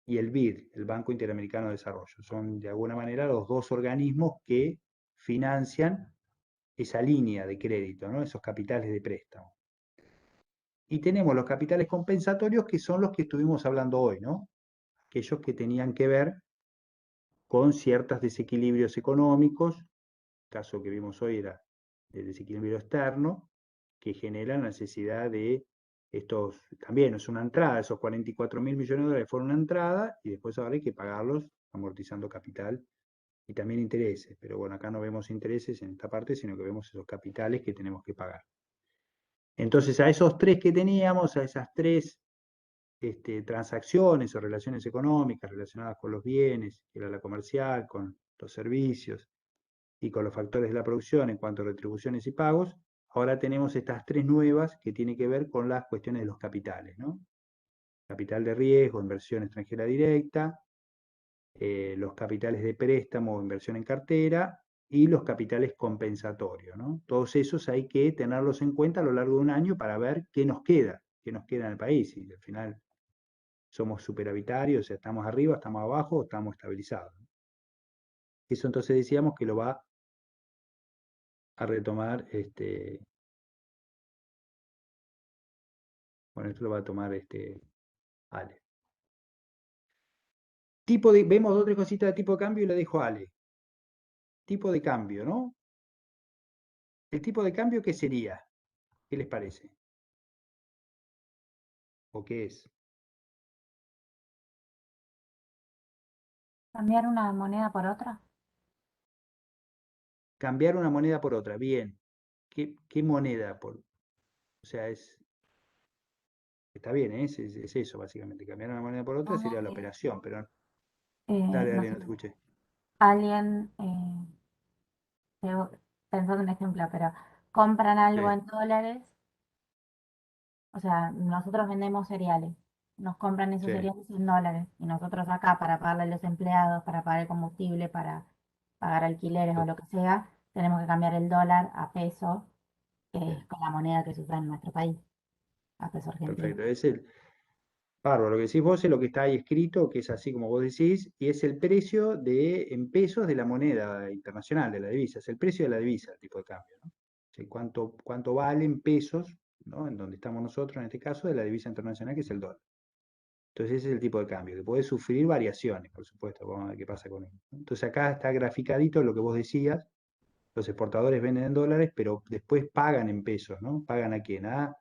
y el BID, el Banco Interamericano de Desarrollo. Son de alguna manera los dos organismos que financian esa línea de crédito, ¿no? Esos capitales de préstamo. Y tenemos los capitales compensatorios, que son los que estuvimos hablando hoy, ¿no? Aquellos que tenían que ver con ciertos desequilibrios económicos. El caso que vimos hoy era el desequilibrio externo, que genera la necesidad de estos, también es una entrada, esos 44.000 millones de dólares fueron una entrada, y después ahora hay que pagarlos amortizando capital y también intereses. Pero bueno, acá no vemos intereses en esta parte, sino que vemos esos capitales que tenemos que pagar. Entonces, a esos tres que teníamos, a esas tres transacciones o relaciones económicas relacionadas con los bienes, que era la comercial, con los servicios y con los factores de la producción en cuanto a retribuciones y pagos, ahora tenemos estas tres nuevas que tienen que ver con las cuestiones de los capitales, ¿no? Capital de riesgo, inversión extranjera directa, los capitales de préstamo o inversión en cartera, y los capitales compensatorios, ¿no? Todos esos hay que tenerlos en cuenta a lo largo de un año para ver qué nos queda en el país, y al final somos superavitarios, o sea, estamos arriba, estamos abajo, o estamos estabilizados. Eso entonces decíamos que lo va a retomar, bueno, esto lo va a tomar Ale. Vemos otra cosita de tipo de cambio y lo dejo a Ale. Tipo de cambio, ¿no? ¿El tipo de cambio qué sería? ¿Qué les parece? ¿O qué es? ¿Cambiar una moneda por otra? Cambiar una moneda por otra, bien. ¿Qué moneda? O sea, está bien, ¿eh? Es eso básicamente. Cambiar una moneda por otra sería la operación, pero dale, No no sé, te escuché. alguien, pensando en un ejemplo, pero compran algo Sí, en dólares, o sea, nosotros vendemos cereales, nos compran esos sí, cereales en dólares, y nosotros acá para pagarle a los empleados, para pagar el combustible, para pagar alquileres o lo que sea, tenemos que cambiar el dólar a peso, que sí, es con la moneda que se usa en nuestro país, a peso argentino. perfecto. Es el bárbaro. Lo que decís vos es lo que está ahí escrito, que es así como vos decís, y es el precio en pesos de la moneda internacional, de la divisa. Es el precio de la divisa, el tipo de cambio, ¿no? O sea, cuánto vale en pesos, ¿no? En donde estamos nosotros, en este caso, de la divisa internacional, que es el dólar. Entonces ese es el tipo de cambio, que puede sufrir variaciones, por supuesto, vamos a ver qué pasa con él. Entonces acá está graficadito lo que vos decías, los exportadores venden en dólares, pero después pagan en pesos, ¿no? ¿Pagan a quién? A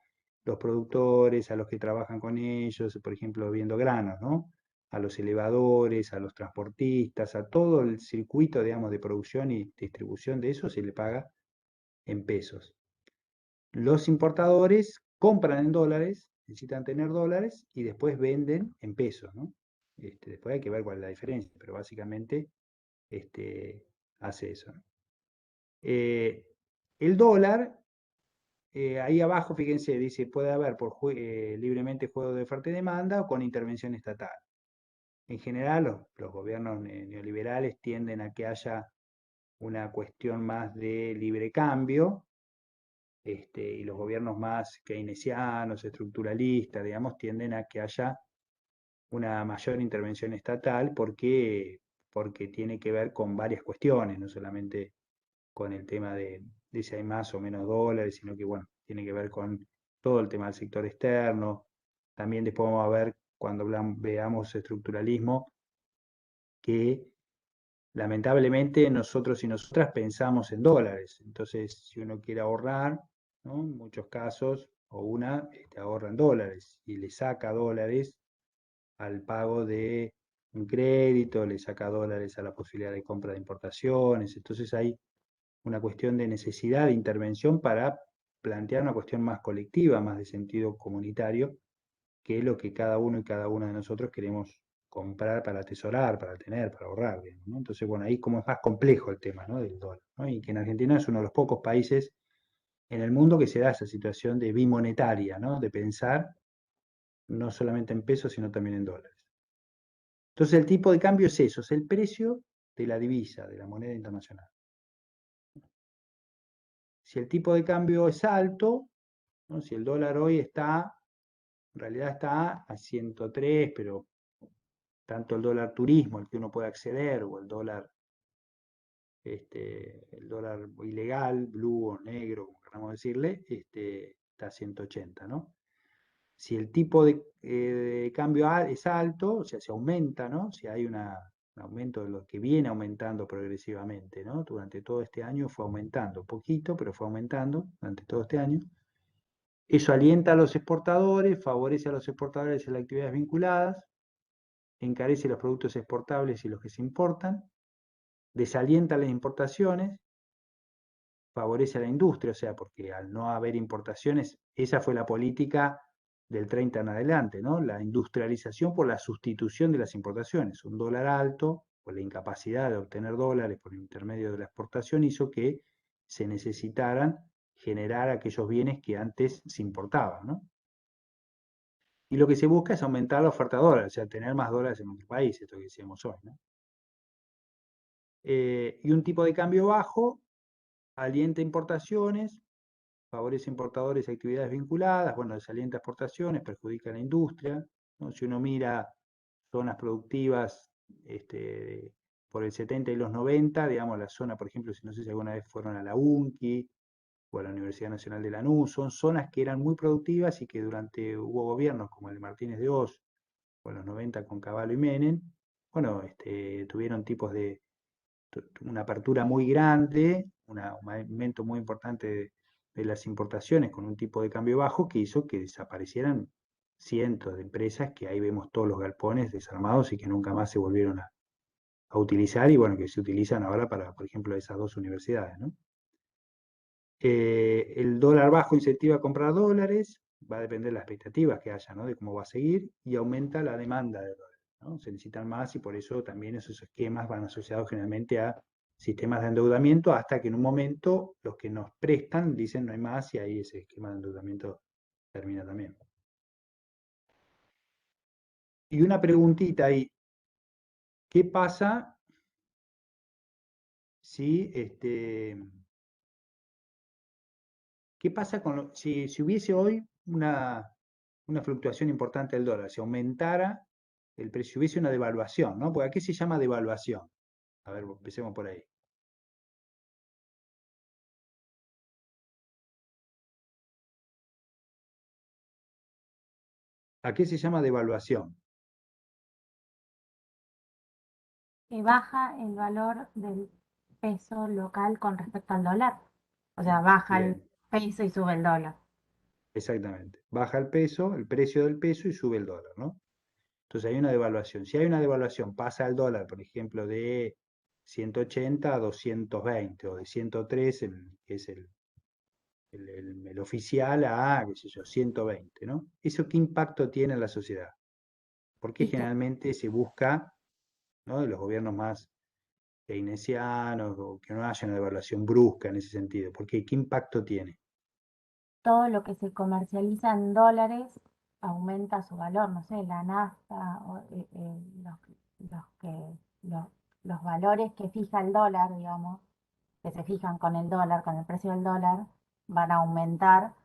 los productores, a los que trabajan con ellos, por ejemplo, viendo granos, ¿no? A los elevadores, a los transportistas, a todo el circuito, digamos, de producción y distribución de eso se le paga en pesos. Los importadores compran en dólares, necesitan tener dólares y después venden en pesos, ¿no? Después hay que ver cuál es la diferencia, pero básicamente hace eso, ¿no? El dólar, ahí abajo, fíjense, dice, puede haber libremente juego de oferta y demanda o con intervención estatal. En general, los gobiernos neoliberales tienden a que haya una cuestión más de libre cambio, y los gobiernos más keynesianos, estructuralistas, digamos, tienden a que haya una mayor intervención estatal porque tiene que ver con varias cuestiones, no solamente con el tema de si hay más o menos dólares, sino que, bueno, tiene que ver con todo el tema del sector externo. También después vamos a ver, cuando veamos estructuralismo, que lamentablemente nosotros y nosotras pensamos en dólares. Entonces, si uno quiere ahorrar, ¿no? En muchos casos, o una ahorra en dólares y le saca dólares al pago de un crédito, le saca dólares a la posibilidad de compra de importaciones. Entonces hay una cuestión de necesidad de intervención para plantear una cuestión más colectiva, más de sentido comunitario, que es lo que cada uno y cada una de nosotros queremos comprar para atesorar, para tener, para ahorrar, digamos, ¿no? Entonces, bueno, ahí como es más complejo el tema, ¿no? Del dólar, ¿no? Y que en Argentina es uno de los pocos países en el mundo que se da esa situación de bimonetaria, ¿no? De pensar no solamente en pesos, sino también en dólares. Entonces, el tipo de cambio es eso, es el precio de la divisa, de la moneda internacional. Si el tipo de cambio es alto, ¿no? Si el dólar hoy está, en realidad está a 103, pero tanto el dólar turismo, al que uno puede acceder, o el dólar ilegal, blue o negro, como queramos decirle, está a 180, ¿no? Si el tipo de cambio es alto, o sea, se aumenta, ¿no? Si hay un aumento de lo que viene aumentando progresivamente, ¿no? Durante todo este año fue aumentando, poquito, pero fue aumentando durante todo este año. Eso alienta a los exportadores, favorece a los exportadores en las actividades vinculadas, encarece los productos exportables y los que se importan, desalienta las importaciones, favorece a la industria, o sea, porque al no haber importaciones, esa fue la política del 30 en adelante, ¿no? La industrialización por la sustitución de las importaciones. Un dólar alto, por la incapacidad de obtener dólares por intermedio de la exportación, hizo que se necesitaran generar aquellos bienes que antes se importaban, ¿no? Y lo que se busca es aumentar la oferta de dólares, o sea, tener más dólares en nuestro país, esto que decíamos hoy, ¿no? Y un tipo de cambio bajo alienta importaciones, favorece importadores y actividades vinculadas, bueno, desalienta exportaciones, perjudica a la industria, ¿no? Si uno mira zonas productivas por el 70 y los 90, digamos, la zona, por ejemplo, si no sé si alguna vez fueron a la UNCI o a la Universidad Nacional de Lanús, son zonas que eran muy productivas y que hubo gobiernos como el de Martínez de Oz, o en los 90 con Cavallo y Menem, bueno, tuvieron tipos de una apertura muy grande, un aumento muy importante de las importaciones con un tipo de cambio bajo que hizo que desaparecieran cientos de empresas que ahí vemos todos los galpones desarmados y que nunca más se volvieron a utilizar y bueno, que se utilizan ahora para, por ejemplo, esas dos universidades, ¿no? El dólar bajo incentiva a comprar dólares, va a depender de las expectativas que haya, ¿no? De cómo va a seguir, y aumenta la demanda de dólares, ¿no? Se necesitan más y por eso también esos esquemas van asociados generalmente a sistemas de endeudamiento hasta que en un momento los que nos prestan dicen no hay más y ahí ese esquema de endeudamiento termina también. Y una preguntita ahí, ¿qué pasa si ¿qué pasa si hubiese hoy una fluctuación importante del dólar? Si aumentara el precio, si hubiese una devaluación, ¿no? Porque aquí se llama devaluación. A ver, empecemos por ahí. ¿A qué se llama devaluación? que baja el valor del peso local con respecto al dólar. O sea, baja el Bien, peso y sube el dólar. exactamente. Baja el peso, el precio del peso y sube el dólar, ¿no? Entonces hay una devaluación. Si hay una devaluación, pasa el dólar, por ejemplo, de 180 a 220 o de 103, que es el oficial, a, qué sé yo, 120, ¿no? ¿Eso qué impacto tiene en la sociedad? Porque Y que generalmente se busca, ¿no? De los gobiernos más keynesianos o que no haya una devaluación brusca en ese sentido. Porque ¿qué impacto tiene? todo lo que se comercializa en dólares aumenta su valor, no sé, la nafta, o, los, que, los, los valores que fija el dólar, digamos, que se fijan con el dólar, con el precio del dólar, van a aumentar.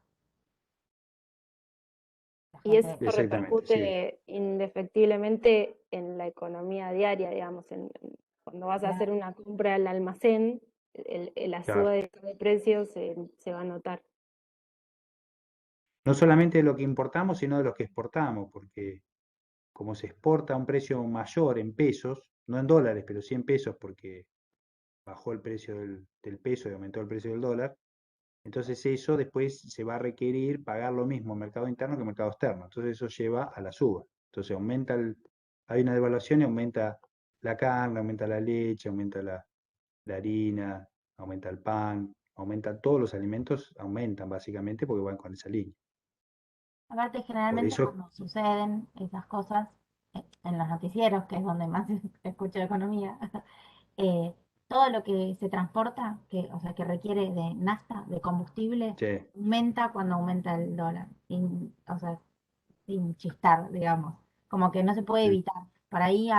La Y eso gente, Exactamente, sí, repercute indefectiblemente en la economía diaria, digamos, cuando vas a hacer claro, una compra al almacén, la suba claro. de precios se va a notar. No solamente de lo que importamos, sino de lo que exportamos, porque como se exporta a un precio mayor en pesos, no en dólares, pero sí en pesos, porque bajó el precio del peso y aumentó el precio del dólar, entonces eso después se va a requerir pagar lo mismo en mercado interno que en mercado externo. Entonces eso lleva a la suba. Entonces hay una devaluación y aumenta la carne, aumenta la leche, aumenta la harina, aumenta el pan, aumenta todos los alimentos, aumentan básicamente porque van con esa línea. aparte Por generalmente eso, cuando suceden esas cosas en los noticieros, que es donde más se escucha de economía, eh, todo lo que se transporta, que, o sea, que requiere de nafta, de combustible, che, aumenta cuando aumenta el dólar. O sea, sin chistar, digamos. Como que no se puede sí, evitar. Por ahí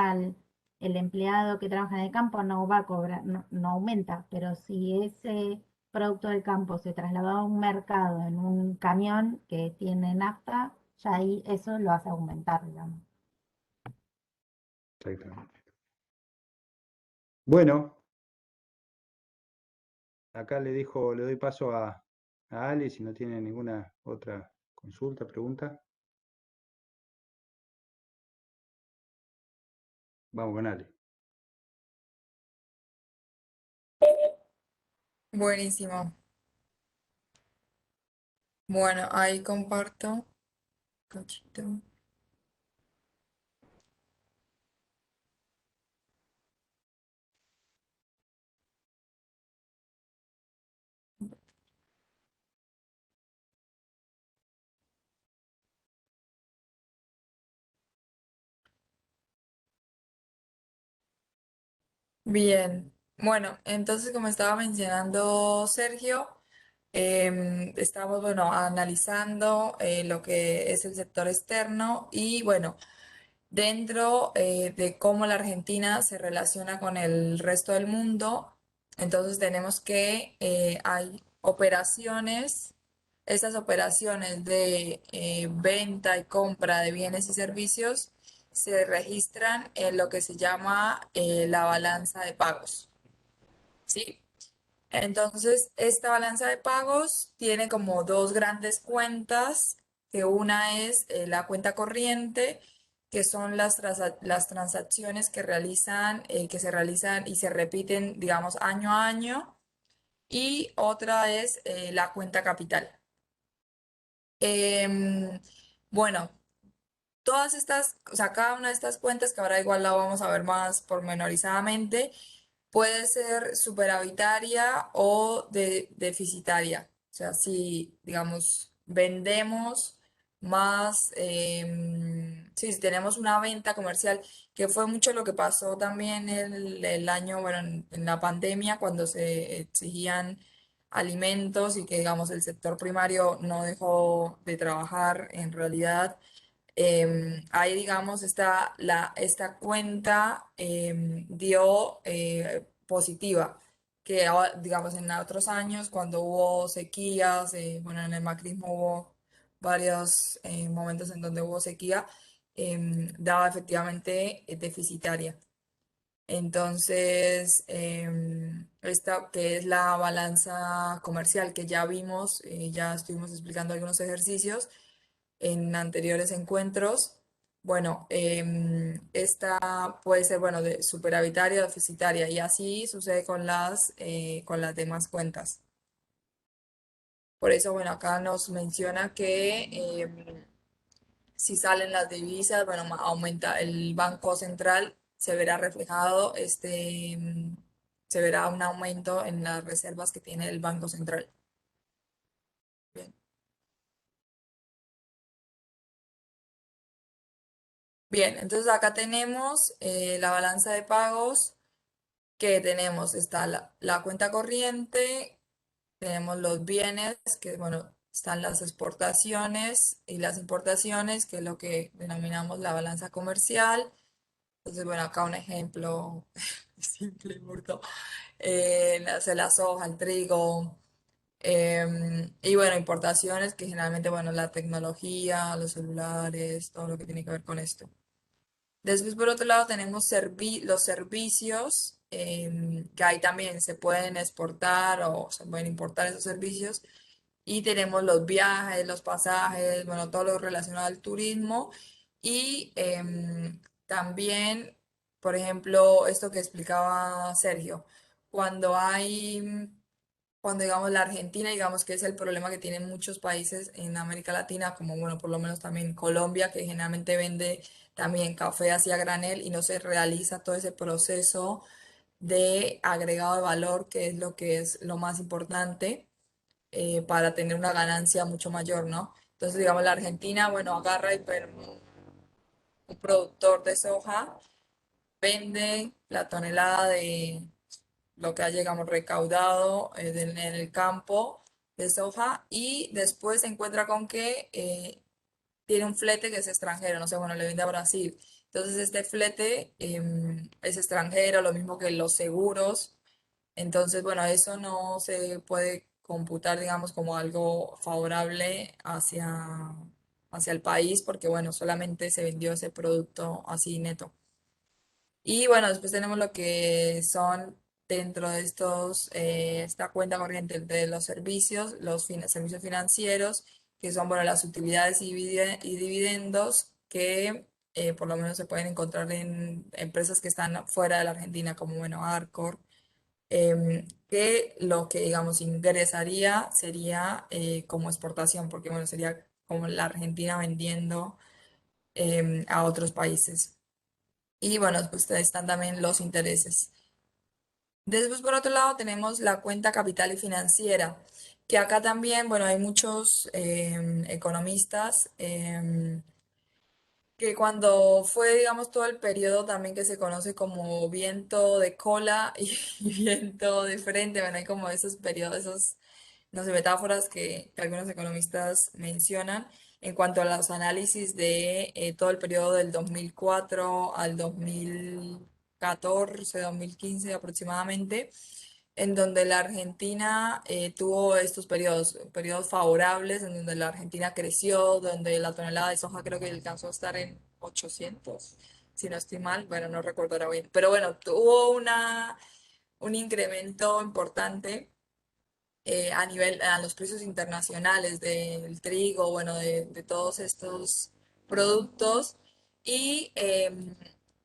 el empleado que trabaja en el campo no va a cobrar, no aumenta, pero si ese producto del campo se trasladó a un mercado en un camión que tiene nafta, ya ahí eso lo hace aumentar, digamos. exactamente. Bueno, acá le doy paso a Ali si no tiene ninguna otra consulta, pregunta. Vamos con Ali. Buenísimo. Bueno, ahí comparto. Cachito. Bien. Bueno, entonces como estaba mencionando Sergio, estamos, bueno, analizando lo que es el sector externo y, bueno, dentro de cómo la Argentina se relaciona con el resto del mundo. Entonces tenemos que hay operaciones, esas operaciones de venta y compra de bienes y servicios se registran en lo que se llama la balanza de pagos, ¿sí? Entonces, esta balanza de pagos tiene como dos grandes cuentas, que una es la cuenta corriente, que son las transacciones que se realizan y se repiten, digamos, año a año, y otra es la cuenta capital. Em, bueno, todas estas, o sea, cada una de estas cuentas, que ahora igual la vamos a ver más pormenorizadamente, puede ser superavitaria o deficitaria. O sea, si, digamos, vendemos más, si tenemos una venta comercial, que fue mucho lo que pasó también el año, bueno, en la pandemia, cuando se exigían alimentos y que, digamos, el sector primario no dejó de trabajar en realidad. Ahí, digamos, esta cuenta dio positiva, que digamos, en otros años, cuando hubo sequías, bueno, en el macrismo hubo varios momentos en donde hubo sequía, daba efectivamente deficitaria. Entonces, esta que es la balanza comercial que ya vimos, ya estuvimos explicando algunos ejercicios en anteriores encuentros. bueno, esta puede ser, bueno, de superavitaria, deficitaria, y así sucede con las demás cuentas. Por eso, bueno, acá nos menciona que si salen las divisas, bueno, aumenta el Banco Central, se verá reflejado, se verá un aumento en las reservas que tiene el Banco Central. Bien. Bien, entonces acá tenemos la balanza de pagos que tenemos, está la cuenta corriente, tenemos los bienes, que bueno, están las exportaciones y las importaciones, que es lo que denominamos la balanza comercial. Entonces, bueno, acá un ejemplo simple y burdo. La soja, el trigo, y bueno, importaciones que generalmente, bueno, la tecnología, los celulares, todo lo que tiene que ver con esto. Después, por otro lado, tenemos los servicios, que ahí también se pueden exportar o se pueden importar esos servicios. Y tenemos los viajes, los pasajes, bueno, todo lo relacionado al turismo. Y también, por ejemplo, esto que explicaba Sergio, cuando hay cuando digamos la Argentina, digamos que es el problema que tienen muchos países en América Latina, como bueno, por lo menos también Colombia, que generalmente vende también café así a granel y no se realiza todo ese proceso de agregado de valor, que es lo más importante para tener una ganancia mucho mayor, ¿no? Entonces, digamos, la Argentina, bueno, agarra un productor de soja, vende la tonelada de lo que ha, digamos, recaudado en el campo de soja y después se encuentra con que tiene un flete que es extranjero, no sé, bueno, le vende a Brasil. Entonces este flete es extranjero, lo mismo que los seguros. Entonces, bueno, eso no se puede computar, digamos, como algo favorable hacia el país porque, bueno, solamente se vendió ese producto así neto. Y bueno, después tenemos lo que son dentro de esta cuenta corriente de los servicios, servicios financieros, que son, bueno, las utilidades y dividendos que por lo menos se pueden encontrar en empresas que están fuera de la Argentina, como, bueno, Arcor, que lo que, digamos, ingresaría sería como exportación, porque, bueno, sería como la Argentina vendiendo a otros países. Y bueno, pues están también los intereses. Después, por otro lado, tenemos la cuenta capital y financiera, que acá también, bueno, hay muchos economistas que cuando fue, digamos, todo el periodo también que se conoce como viento de cola y viento de frente, bueno, hay como esos periodos, esos no sé, metáforas que algunos economistas mencionan en cuanto a los análisis de todo el periodo del 2004 al 2014, 2015 aproximadamente, en donde la Argentina tuvo estos periodos favorables, en donde la Argentina creció, donde la tonelada de soja creo que alcanzó a estar en 800, si no estoy mal, bueno, no recuerdo ahora bien, pero bueno, tuvo un incremento importante a los precios internacionales del trigo, bueno, de todos estos productos. Y,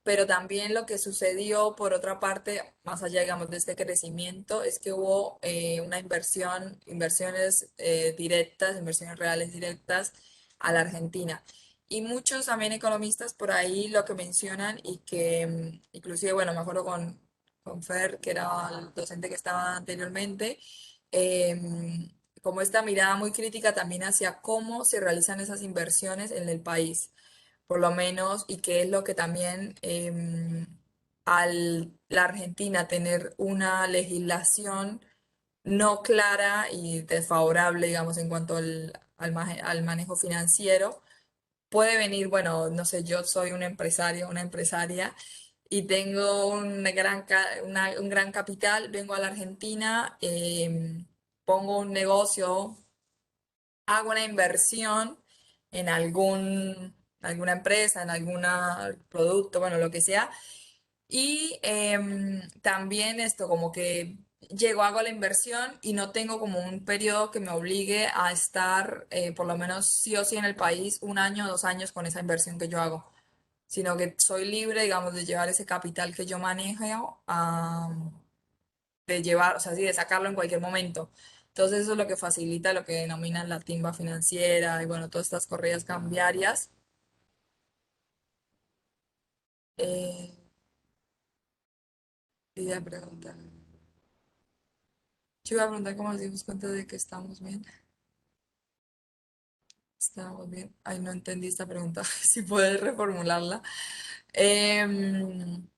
pero también lo que sucedió, por otra parte, más allá, digamos, de este crecimiento, es que hubo una inversiones directas, inversiones reales directas a la Argentina. Y muchos también economistas por ahí lo que mencionan y que inclusive, bueno, me acuerdo con Fer, que era el docente que estaba anteriormente, como esta mirada muy crítica también hacia cómo se realizan esas inversiones en el país, por lo menos, y qué es lo que también al la Argentina tener una legislación no clara y desfavorable, digamos, en cuanto al manejo financiero, puede venir, bueno, no sé, yo soy un empresario, una empresaria y tengo un gran capital, vengo a la Argentina, pongo un negocio, hago una inversión en alguna empresa, en algún producto, bueno, lo que sea. Y también esto, como que llego, hago la inversión y no tengo como un periodo que me obligue a estar por lo menos sí o sí en el país un año, 2 años con esa inversión que yo hago. sino que soy libre, digamos, de llevar ese capital que yo manejo de llevar, o sea, sí, de sacarlo en cualquier momento. Entonces eso es lo que facilita lo que denominan la timba financiera y bueno, todas estas corridas cambiarias. Eh, y iba a preguntar. Yo iba a preguntar cómo nos dimos cuenta de que estamos bien. Estamos bien. Ay, no entendí esta pregunta. Si puedes reformularla. Em,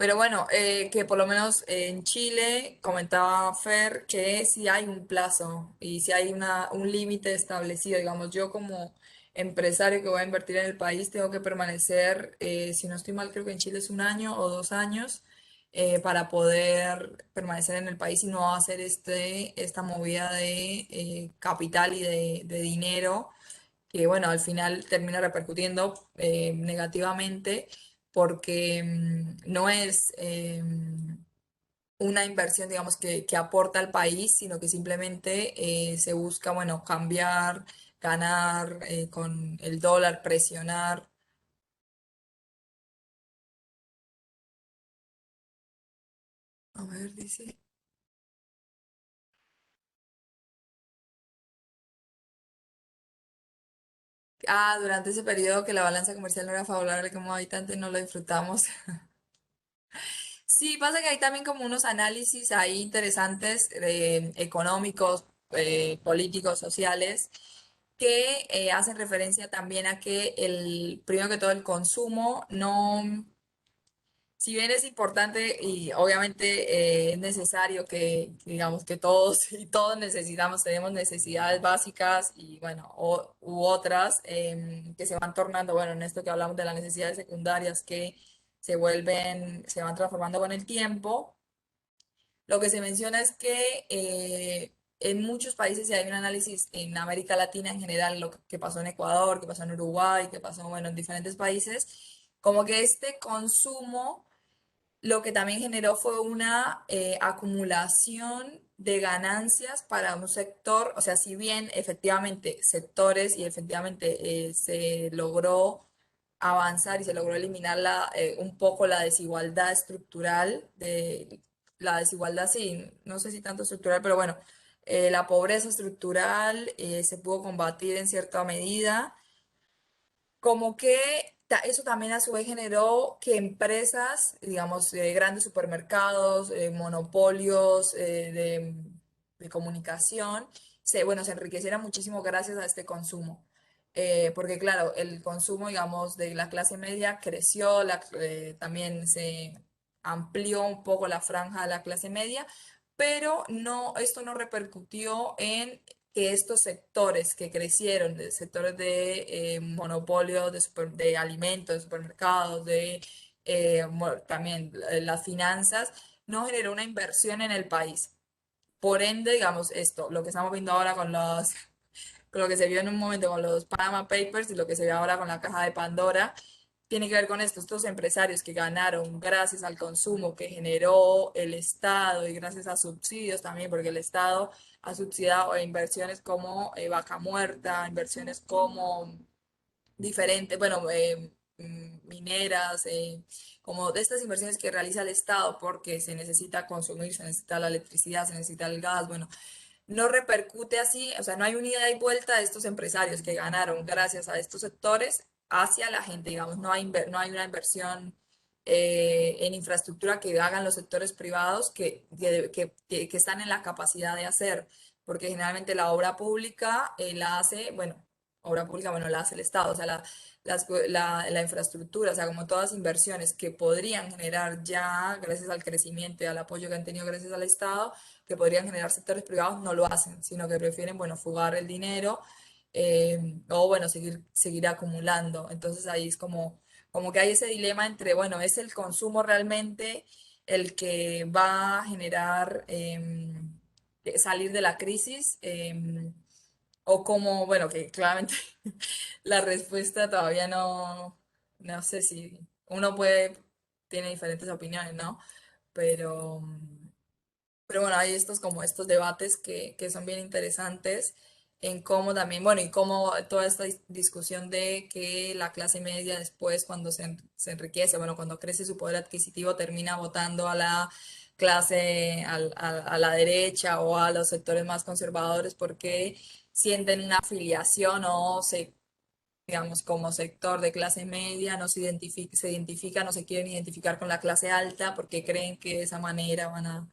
Pero bueno, que por lo menos en Chile comentaba Fer que si hay un plazo y si hay un límite establecido, digamos, yo como empresario que voy a invertir en el país tengo que permanecer, si no estoy mal, creo que en Chile es 1 año o 2 años para poder permanecer en el país y no hacer esta movida de capital y de dinero que bueno, al final termina repercutiendo negativamente porque no es una inversión, digamos, que aporta al país, sino que simplemente se busca, bueno, cambiar, ganar con el dólar, presionar. A ver, dice. Ah, durante ese periodo que la balanza comercial no era favorable como habitante, no lo disfrutamos. Sí, pasa que hay también como unos análisis ahí interesantes económicos, políticos, sociales, que hacen referencia también a que primero que todo el consumo no, si bien es importante y obviamente es necesario digamos que todos y todos necesitamos, tenemos necesidades básicas y bueno, u otras que se van tornando, bueno, en esto que hablamos de las necesidades secundarias que se van transformando con el tiempo. Lo que se menciona es que en muchos países, y hay un análisis en América Latina en general, lo que pasó en Ecuador, que pasó en Uruguay, que pasó, bueno, en diferentes países, como que este consumo lo que también generó fue una acumulación de ganancias para un sector, o sea, si bien efectivamente sectores y efectivamente se logró avanzar y se logró eliminar un poco la desigualdad estructural, la desigualdad sí, no sé si tanto estructural, pero bueno, la pobreza estructural se pudo combatir en cierta medida como que eso también a su vez generó que empresas, digamos, grandes supermercados, monopolios de comunicación, bueno, se enriquecieran muchísimo gracias a este consumo. Porque claro, el consumo, digamos, de la clase media creció, también se amplió un poco la franja de la clase media, pero no, esto no repercutió en que estos sectores que crecieron, de sectores de monopolio de alimentos, de supermercados, también las finanzas, no generó una inversión en el país. Por ende, digamos, lo que estamos viendo ahora con lo que se vio en un momento con los Panama Papers y lo que se ve ahora con la caja de Pandora, tiene que ver con esto, estos empresarios que ganaron gracias al consumo que generó el Estado y gracias a subsidios también, porque el Estado ha subsidiado inversiones como Vaca Muerta, inversiones como diferentes, bueno, mineras, como de estas inversiones que realiza el Estado porque se necesita consumir, se necesita la electricidad, se necesita el gas, bueno, no repercute así, o sea, no hay una ida y vuelta de estos empresarios que ganaron gracias a estos sectores hacia la gente, digamos, no hay una inversión en infraestructura que hagan los sectores privados que están en la capacidad de hacer, porque generalmente la obra pública la hace, bueno, obra pública, bueno, la hace el Estado, o sea, la infraestructura, o sea, como todas inversiones que podrían generar ya, gracias al crecimiento y al apoyo que han tenido gracias al Estado, que podrían generar sectores privados, no lo hacen, sino que prefieren, bueno, fugar el dinero o, bueno, seguir acumulando. Entonces ahí es como que hay ese dilema entre, bueno, ¿es el consumo realmente el que va a generar salir de la crisis? O como, bueno, que claramente la respuesta todavía no sé si uno tiene diferentes opiniones, ¿no? Pero, pero bueno, hay estos como estos debates que son bien interesantes en cómo también, bueno, y cómo toda esta discusión de que la clase media después, cuando se enriquece, bueno, cuando crece su poder adquisitivo, termina votando a la clase, a la derecha o a los sectores más conservadores porque sienten una afiliación o se, digamos, como sector de clase media, no se identifican, no se quieren identificar con la clase alta porque creen que de esa manera van a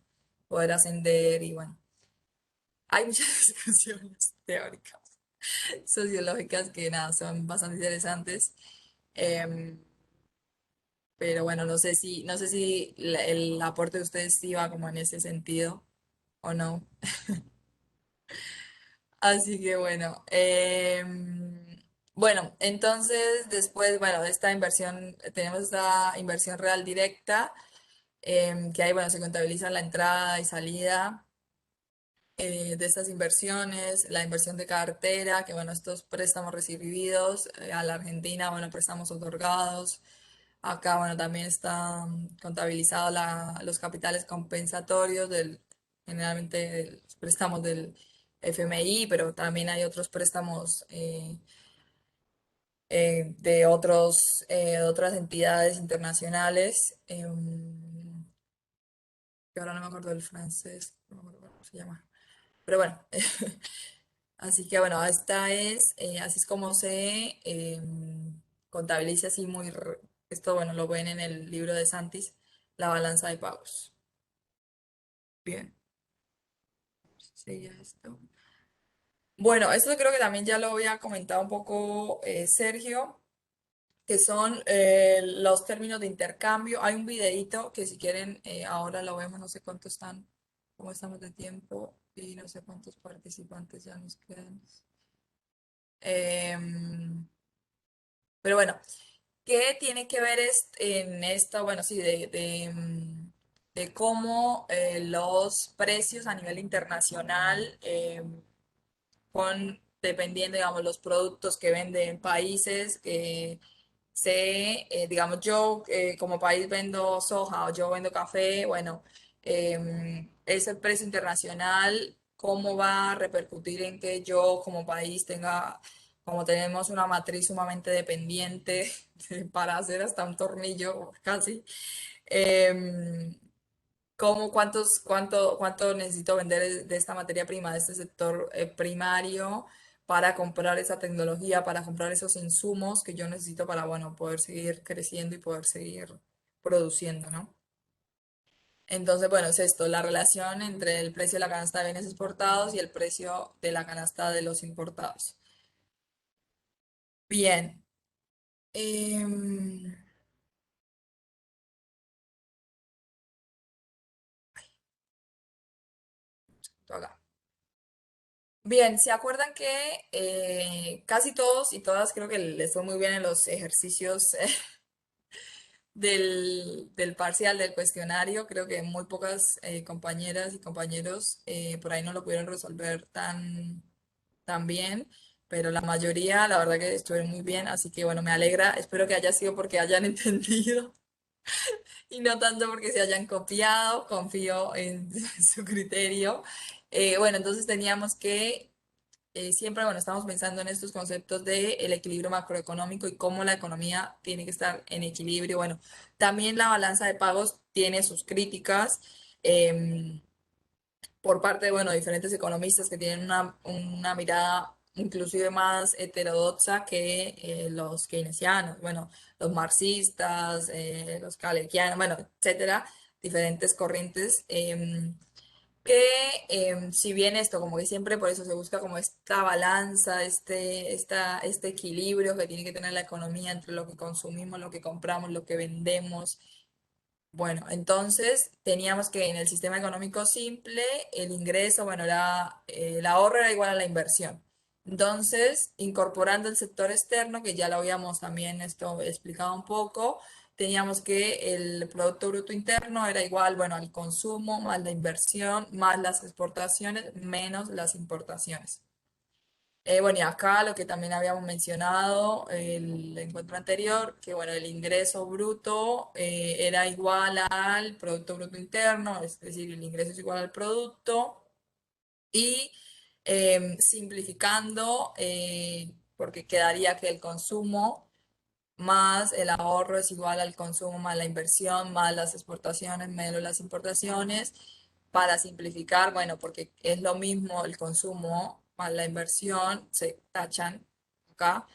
poder ascender y bueno, hay muchas discusiones teóricas sociológicas que nada, son bastante interesantes. Em, pero bueno, no sé si el aporte de ustedes iba como en ese sentido o no. Así que bueno, bueno, entonces después, bueno, de esta inversión, tenemos esta inversión real directa, que ahí, bueno, se contabiliza la entrada y salida de estas inversiones, la inversión de cartera, que bueno, estos préstamos recibidos a la Argentina, bueno, préstamos otorgados. Acá, bueno, también están contabilizados los capitales compensatorios generalmente los préstamos del FMI, pero también hay otros préstamos de otras entidades internacionales, que ahora no me acuerdo del francés, no me acuerdo cómo se llama. Pero bueno, así que bueno, así es como se contabiliza así esto bueno, lo ven en el libro de Santis, la balanza de pagos. Bien, sería esto. Bueno, esto creo que también ya lo había comentado un poco Sergio, que son los términos de intercambio. Hay un videíto que si quieren ahora lo vemos, no sé cuántos están, cómo estamos de tiempo y no sé cuántos participantes ya nos quedan. Em, pero bueno, ¿qué tiene que ver en esto? Bueno, sí, de cómo los precios a nivel internacional dependiendo, digamos, los productos que venden países. Digamos, yo como país vendo soja o yo vendo café, bueno, ese precio internacional, ¿cómo va a repercutir en que yo como país como tenemos una matriz sumamente dependiente para hacer hasta un tornillo casi? em, cuánto necesito vender de esta materia prima, de este sector primario, para comprar esa tecnología, para comprar esos insumos que yo necesito para, bueno, poder seguir creciendo y poder seguir produciendo, ¿no? Entonces, bueno, es esto, la relación entre el precio de la canasta de bienes exportados y el precio de la canasta de los importados. Bien. em, acá. Bien, ¿se acuerdan que casi todos y todas creo que les fue muy bien en los ejercicios del parcial, del cuestionario? Creo que muy pocas compañeras y compañeros por ahí no lo pudieron resolver tan bien, pero la mayoría, la verdad que estuvieron muy bien, así que bueno, me alegra, espero que haya sido porque hayan entendido y no tanto porque se hayan copiado, confío en su criterio. Bueno, entonces teníamos que siempre, bueno, estamos pensando en estos conceptos de el equilibrio macroeconómico y cómo la economía tiene que estar en equilibrio. Bueno, también la balanza de pagos tiene sus críticas por parte de, bueno, diferentes economistas que tienen una mirada inclusive más heterodoxa que los keynesianos, bueno, los marxistas, los kalergianos, bueno, etcétera, diferentes corrientes. Que si bien esto, como que siempre por eso se busca como esta balanza, este equilibrio que tiene que tener la economía entre lo que consumimos, lo que compramos, lo que vendemos. Bueno, entonces teníamos que en el sistema económico simple el ingreso, bueno, el ahorro era igual a la inversión. Entonces, incorporando el sector externo, que ya lo habíamos también esto explicado un poco, teníamos que el Producto Bruto Interno era igual, bueno, al consumo, más la inversión, más las exportaciones, menos las importaciones. Bueno, y acá lo que también habíamos mencionado el encuentro anterior, que bueno, el ingreso bruto era igual al Producto Bruto Interno, es decir, el ingreso es igual al producto, y simplificando, porque quedaría que el consumo más el ahorro es igual al consumo más la inversión, más las exportaciones, menos las importaciones. Para simplificar, bueno, porque es lo mismo el consumo más la inversión, se tachan acá.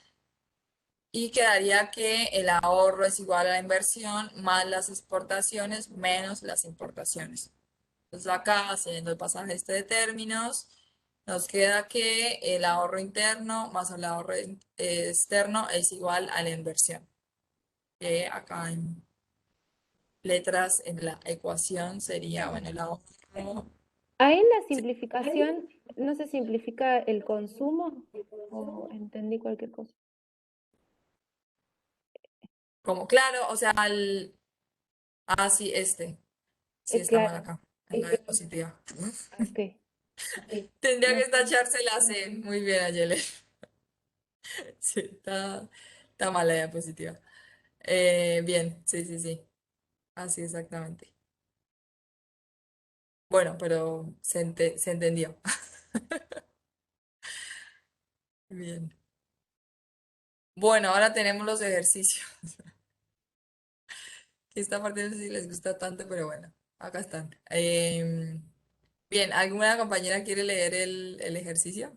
Y quedaría que el ahorro es igual a la inversión más las exportaciones menos las importaciones. Entonces acá, haciendo el pasaje este de términos, nos queda que el ahorro interno más el ahorro externo es igual a la inversión. Que acá en letras en la ecuación sería, bueno, el ahorro. Ahí en la simplificación, ¿no se simplifica el consumo? ¿O entendí cualquier cosa? Como claro, o sea, sí, sí está mal Claro, acá, en la diapositiva. ok. Tendría No que sé. tacharse la C. Muy bien, Ayele. Sí, está mal la diapositiva. Bien, sí, sí, sí. Así exactamente. Bueno, pero se entendió. Bien. Bueno, ahora tenemos los ejercicios. Esta parte no sé si les gusta tanto, pero bueno, acá están. Bien, ¿alguna compañera quiere leer el ejercicio?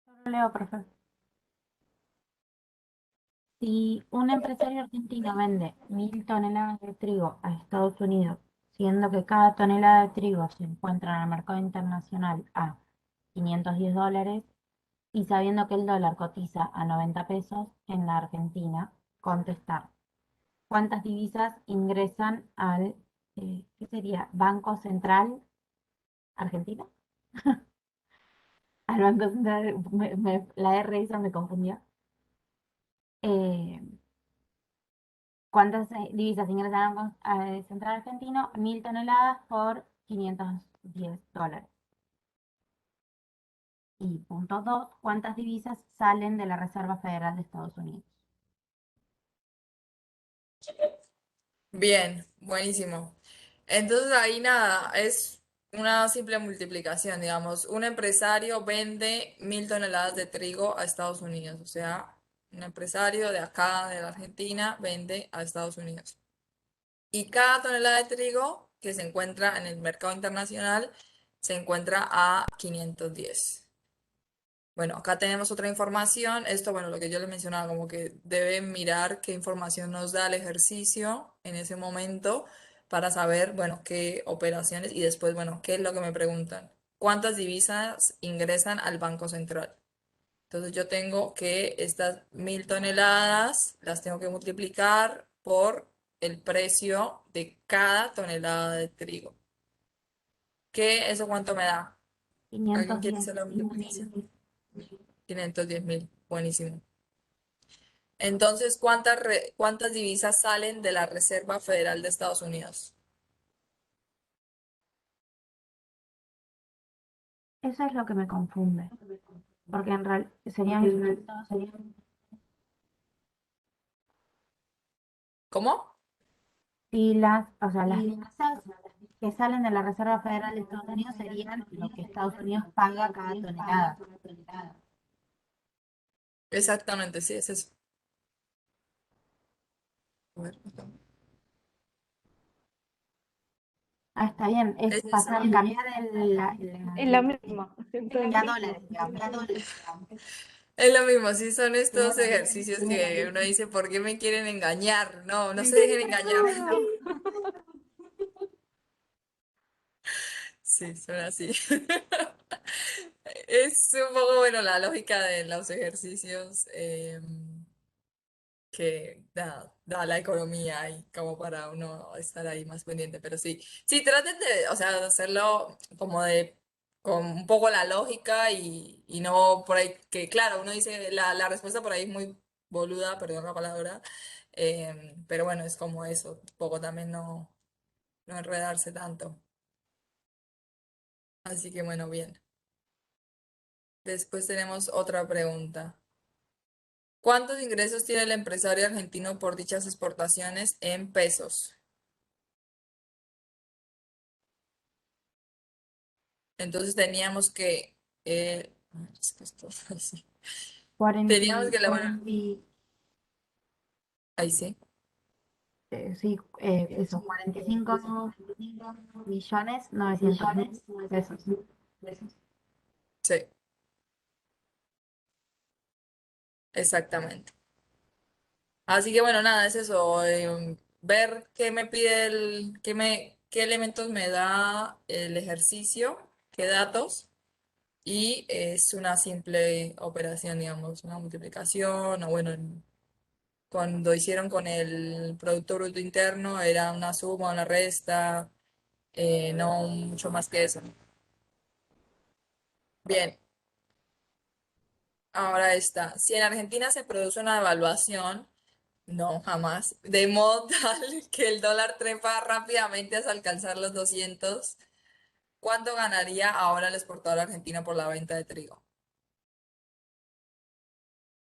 Yo lo leo, profe. Si un empresario argentino vende 1.000 toneladas de trigo a Estados Unidos, siendo que cada tonelada de trigo se encuentra en el mercado internacional a $510, y sabiendo que el dólar cotiza a 90 pesos en la Argentina, contestar, ¿cuántas divisas ingresan al, qué sería, Banco Central Argentino? Al Banco Central, la R esa me confundió. Eh, ¿Cuántas divisas ingresan al Banco Central Argentino? 1.000 toneladas por $510. Y punto 2, ¿cuántas divisas salen de la Reserva Federal de Estados Unidos? Bien, buenísimo. Entonces ahí nada, es una simple multiplicación, digamos. Un empresario vende 1.000 toneladas de trigo a Estados Unidos, o sea, un empresario de acá, de la Argentina, vende a Estados Unidos. Y cada tonelada de trigo que se encuentra en el mercado internacional se encuentra a 510. Bueno, acá tenemos otra información. Esto, bueno, lo que yo les mencionaba, como que deben mirar qué información nos da el ejercicio en ese momento para saber, bueno, qué operaciones y después, bueno, qué es lo que me preguntan. ¿Cuántas divisas ingresan al Banco Central? Entonces yo tengo que estas 1.000 toneladas las tengo que multiplicar por el precio de cada tonelada de trigo. ¿Qué eso cuánto me da? ¿Alguien quiere 510. hacer la multiplicación? 510.000. Buenísimo. Entonces, ¿cuántas divisas salen de la Reserva Federal de Estados Unidos? Eso es lo que me confunde, porque en realidad serían ¿Cómo? si las, o sea, las divisas que salen de la Reserva Federal de Estados Unidos serían lo que Estados Unidos paga cada tonelada. Exactamente, sí, es eso. A ver. Ah, está bien, es Es eso. pasar, cambiar Es lo mismo. ya Entonces, dólares, digamos. Es lo mismo, sí, son estos ejercicios que uno dice, ¿por qué me quieren engañar? No, no se dejen engañar. Sí, son así. Es un poco, bueno, la lógica de los ejercicios que da la economía y como para uno estar ahí más pendiente. Pero sí, sí, traten de, o sea, de hacerlo como con un poco la lógica y no por ahí, que claro, uno dice, la respuesta por ahí es muy boluda, perdón la palabra, pero bueno, es como eso, un poco también no enredarse tanto. Así que bueno, bien. Después tenemos otra pregunta. ¿Cuántos ingresos tiene el empresario argentino por dichas exportaciones en pesos? Entonces teníamos que, es que esto es así. 40, Teníamos que elaborar, 40, ahí sí, sí, esos 45.900.000 pesos. sí, exactamente. Así que bueno, nada, es eso, ver qué me pide qué elementos me da el ejercicio, qué datos, y es una simple operación, digamos, una multiplicación, o bueno, cuando hicieron con el Producto Bruto Interno era una suma, una resta, no mucho más que eso. Bien, ahora está. Si en Argentina se produce una devaluación, no, jamás, de modo tal que el dólar trepa rápidamente hasta alcanzar los 200, ¿cuánto ganaría ahora el exportador argentino por la venta de trigo?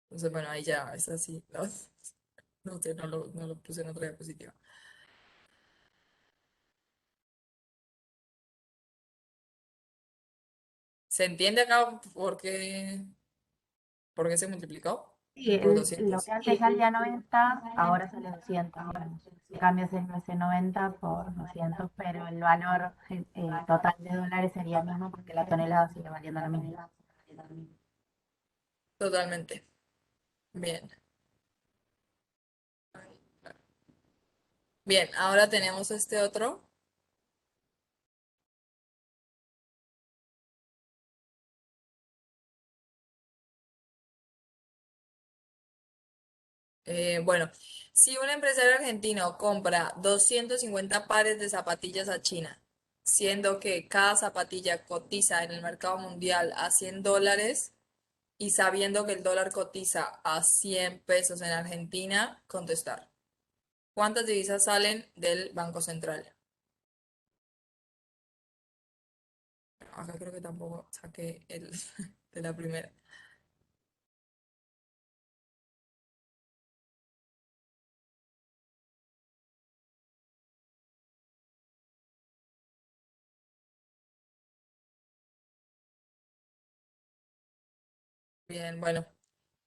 Entonces, bueno, ahí ya es así. No, no sé, no lo puse en otra diapositiva. ¿Se entiende acá por qué se multiplicó? Sí, Por lo 200. que antes salía 90, ahora sale 200. Bueno, cambias ese 90 por 200, pero el valor total de dólares sería el mismo porque la tonelada sigue valiendo lo mismo. Totalmente. Bien. Bien, ahora tenemos este otro. Bueno, si un empresario argentino compra 250 pares de zapatillas a China, siendo que cada zapatilla cotiza en el mercado mundial a $100 y sabiendo que el dólar cotiza a 100 pesos en Argentina, contestar. ¿Cuántas divisas salen del Banco Central? Acá creo que tampoco saqué el de la primera. Bien, bueno.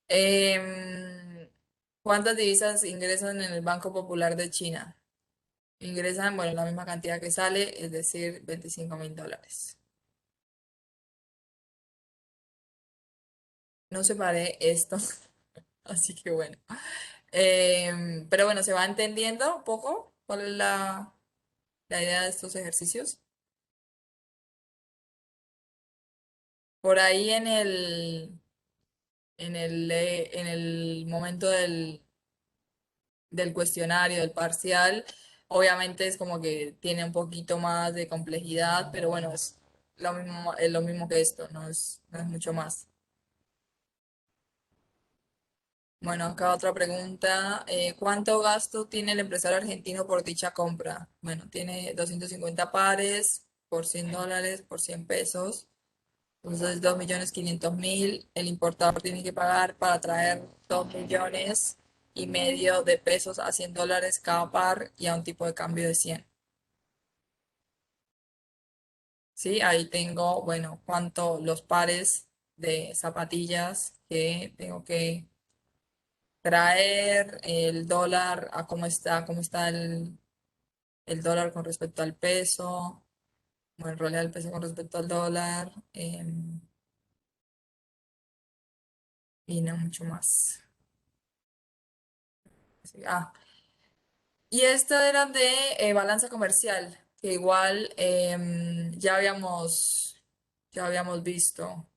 Em, ¿Cuántas divisas ingresan en el Banco Popular de China? Ingresan, bueno, la misma cantidad que sale, es decir, $25.000. No separé esto, así que bueno. Pero bueno, ¿se va entendiendo un poco cuál es la idea de estos ejercicios? Por ahí en el momento del cuestionario, del parcial, obviamente es como que tiene un poquito más de complejidad, pero bueno, es lo mismo que esto, no es mucho más. Bueno, acá otra pregunta. ¿Cuánto gasto tiene el empresario argentino por dicha compra? Bueno, tiene 250 pares por $100, por 100 pesos. Entonces, 2.500.000. El importador tiene que pagar para traer 2,5 millones de pesos a $100 cada par y a un tipo de cambio de 100. ¿Sí? Ahí tengo, bueno, cuánto los pares de zapatillas que tengo que traer, el dólar, a cómo está el dólar con respecto al peso, bueno, en realidad el peso con respecto al dólar, y no mucho más. Y esto era de balanza comercial, que igual ya habíamos visto.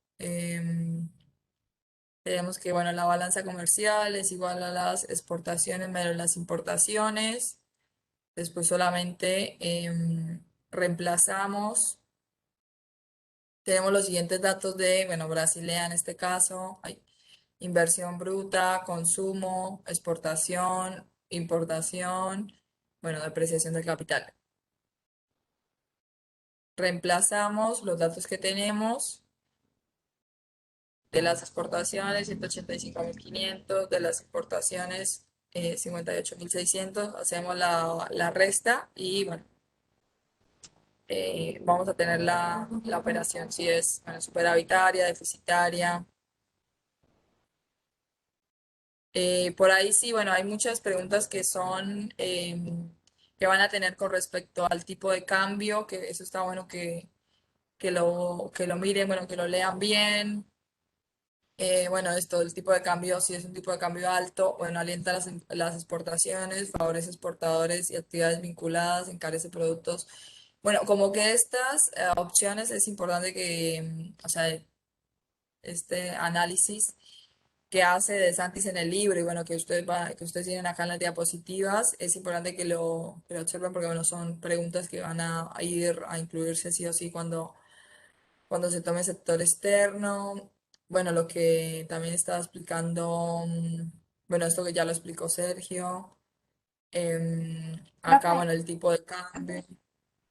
Tenemos que, bueno, la balanza comercial es igual a las exportaciones menos las importaciones. Después solamente reemplazamos. Tenemos los siguientes datos de, bueno, Brasilea en este caso, hay inversión bruta, consumo, exportación, importación, bueno, depreciación del capital. reemplazamos los datos que tenemos de las exportaciones, 185.500, de las importaciones, 58.600, hacemos la resta y bueno, vamos a tener la operación si es bueno, superavitaria, deficitaria. Por ahí sí, bueno, hay muchas preguntas que son, que van a tener con respecto al tipo de cambio, que eso está bueno que lo miren, bueno, que lo lean bien. Bueno, esto, el tipo de cambio, si es un tipo de cambio alto, bueno, alienta las exportaciones, favorece exportadores y actividades vinculadas, encarece productos. Bueno, como que estas opciones es importante que, o sea, este análisis que hace De Santis en el libro y bueno, que ustedes tienen acá en las diapositivas, es importante que lo observen porque bueno, son preguntas que van a ir a incluirse sí o sí cuando se tome sector externo. Bueno, lo que también estaba explicando, bueno, esto que ya lo explicó Sergio. Acá, Profe, bueno, el tipo de cambio.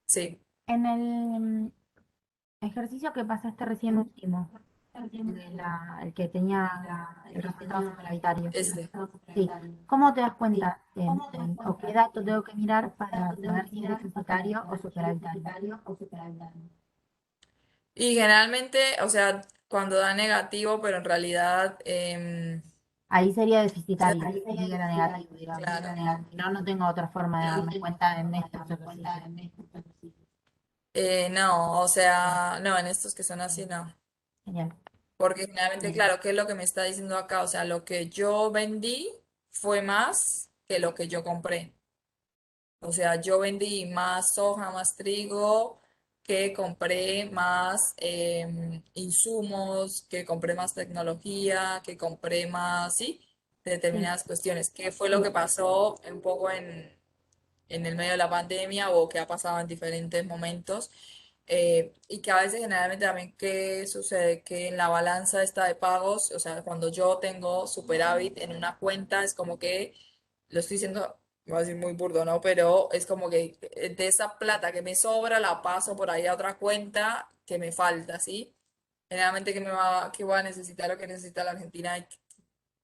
Sí, en el ejercicio que pasaste recién último, el que tenía el resultado superavitario, este. sí, ¿cómo te das cuenta o qué dato tengo que mirar para saber si es deficitario o superavitario? Y generalmente, o sea, cuando da negativo, pero en realidad, Ahí sería o sea, deficitario, ahí era negativo, digamos. claro. Si no, no tengo otra forma de darme cuenta en estos ejercicios. No, o sea, no, en estos que son así, no. Genial. Porque generalmente, claro, ¿qué es lo que me está diciendo acá? O sea, lo que yo vendí fue más que lo que yo compré. O sea, yo vendí más soja, más trigo, que compré más insumos, que compré más tecnología, que compré más, sí, de Sí, determinadas cuestiones. ¿Qué fue lo sí, que pasó un poco en el medio de la pandemia o que ha pasado en diferentes momentos? Y que a veces generalmente también, ¿qué sucede? Que en la balanza esta de pagos, o sea, cuando yo tengo superávit en una cuenta, es como que, lo estoy diciendo, voy a decir muy burdo, ¿no? Pero es como que de esa plata que me sobra, la paso por ahí a otra cuenta que me falta, ¿sí? Generalmente, ¿qué voy a necesitar o qué necesita la Argentina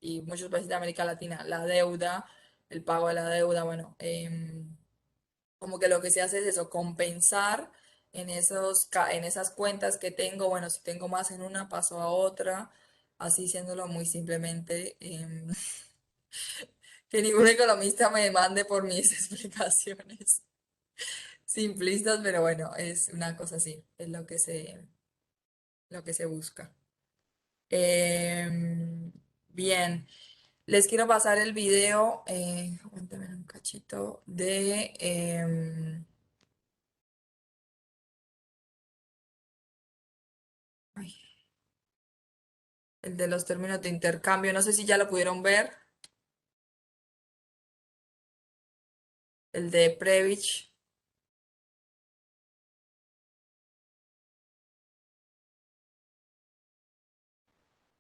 y muchos países de América Latina? La deuda, el pago de la deuda, bueno. Como que lo que se hace es eso, compensar en esas cuentas que tengo. Bueno, si tengo más en una, paso a otra, así haciéndolo muy simplemente. Que ningún economista me demande por mis explicaciones simplistas, pero bueno, es una cosa así, es lo que se busca. Em, Bien, les quiero pasar el video, aguántame un cachito, ay, el de los términos de intercambio. No sé si ya lo pudieron ver, el de Previch.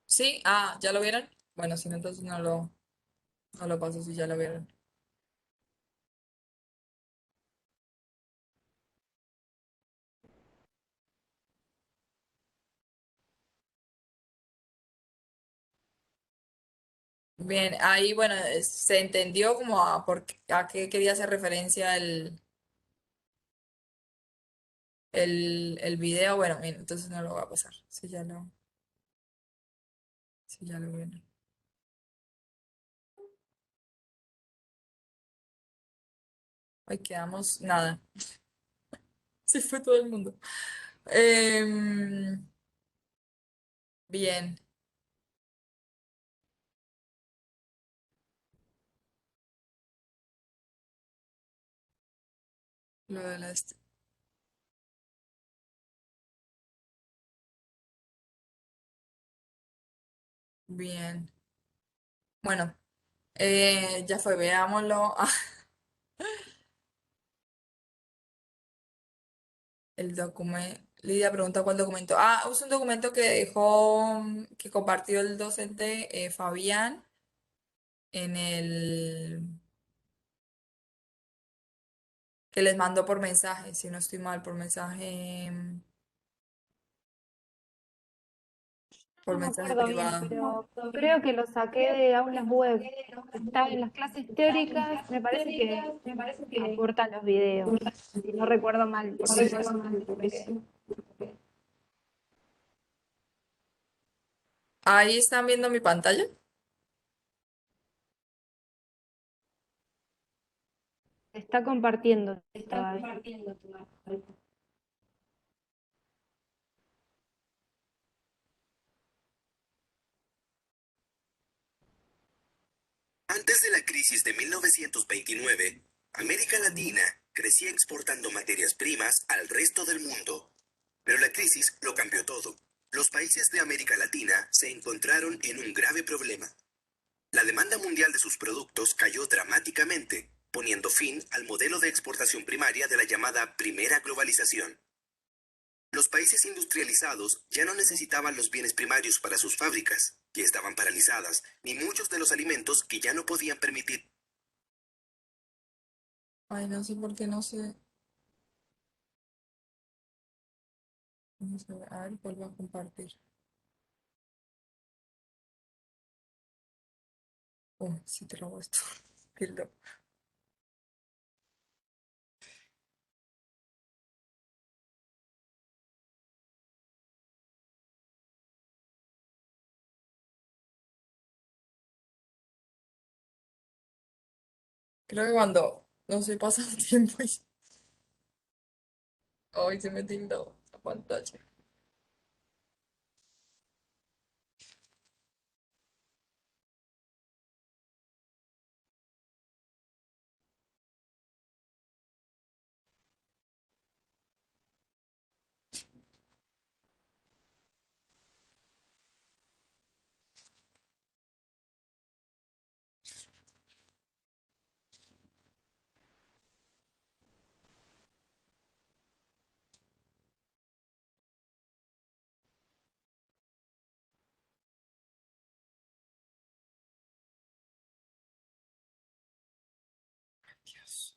¿Sí? Ah, ¿ya lo vieron? Bueno, si no, entonces no lo paso si ya lo vieron. Bien, ahí, bueno, se entendió como a qué quería hacer referencia el video. Bueno, bien, entonces no lo voy a pasar, si ya lo vieron. Hoy quedamos, nada, se fue todo el mundo. Em, Bien, lo de bien. Bueno, ya fue, veámoslo. El documento. Lidia pregunta cuál documento. Ah, es un documento que dejó, que compartió el docente Fabián en que les mandó por mensaje, si no estoy mal, por No me mensaje acuerdo bien, privado. pero creo que lo saqué de aulas web. Está en las clases teóricas, me parece que aporta los videos, si no recuerdo mal, porque yo lo pegué. Ahí están viendo mi pantalla. Está compartiendo todavía. Antes de la crisis de 1929, América Latina crecía exportando materias primas al resto del mundo. Pero la crisis lo cambió todo. Los países de América Latina se encontraron en un grave problema. La demanda mundial de sus productos cayó dramáticamente, poniendo fin al modelo de exportación primaria de la llamada primera globalización. Los países industrializados ya no necesitaban los bienes primarios para sus fábricas, que estaban paralizadas, ni muchos de los alimentos que ya no podían permitir. Ay, no sé por qué no sé. Vamos a ver, vuelvo a compartir. Oh, sí te lo esto. Qué loco. Creo que cuando no sé, pasa el tiempo y hoy se me tildó la pantalla. Dios.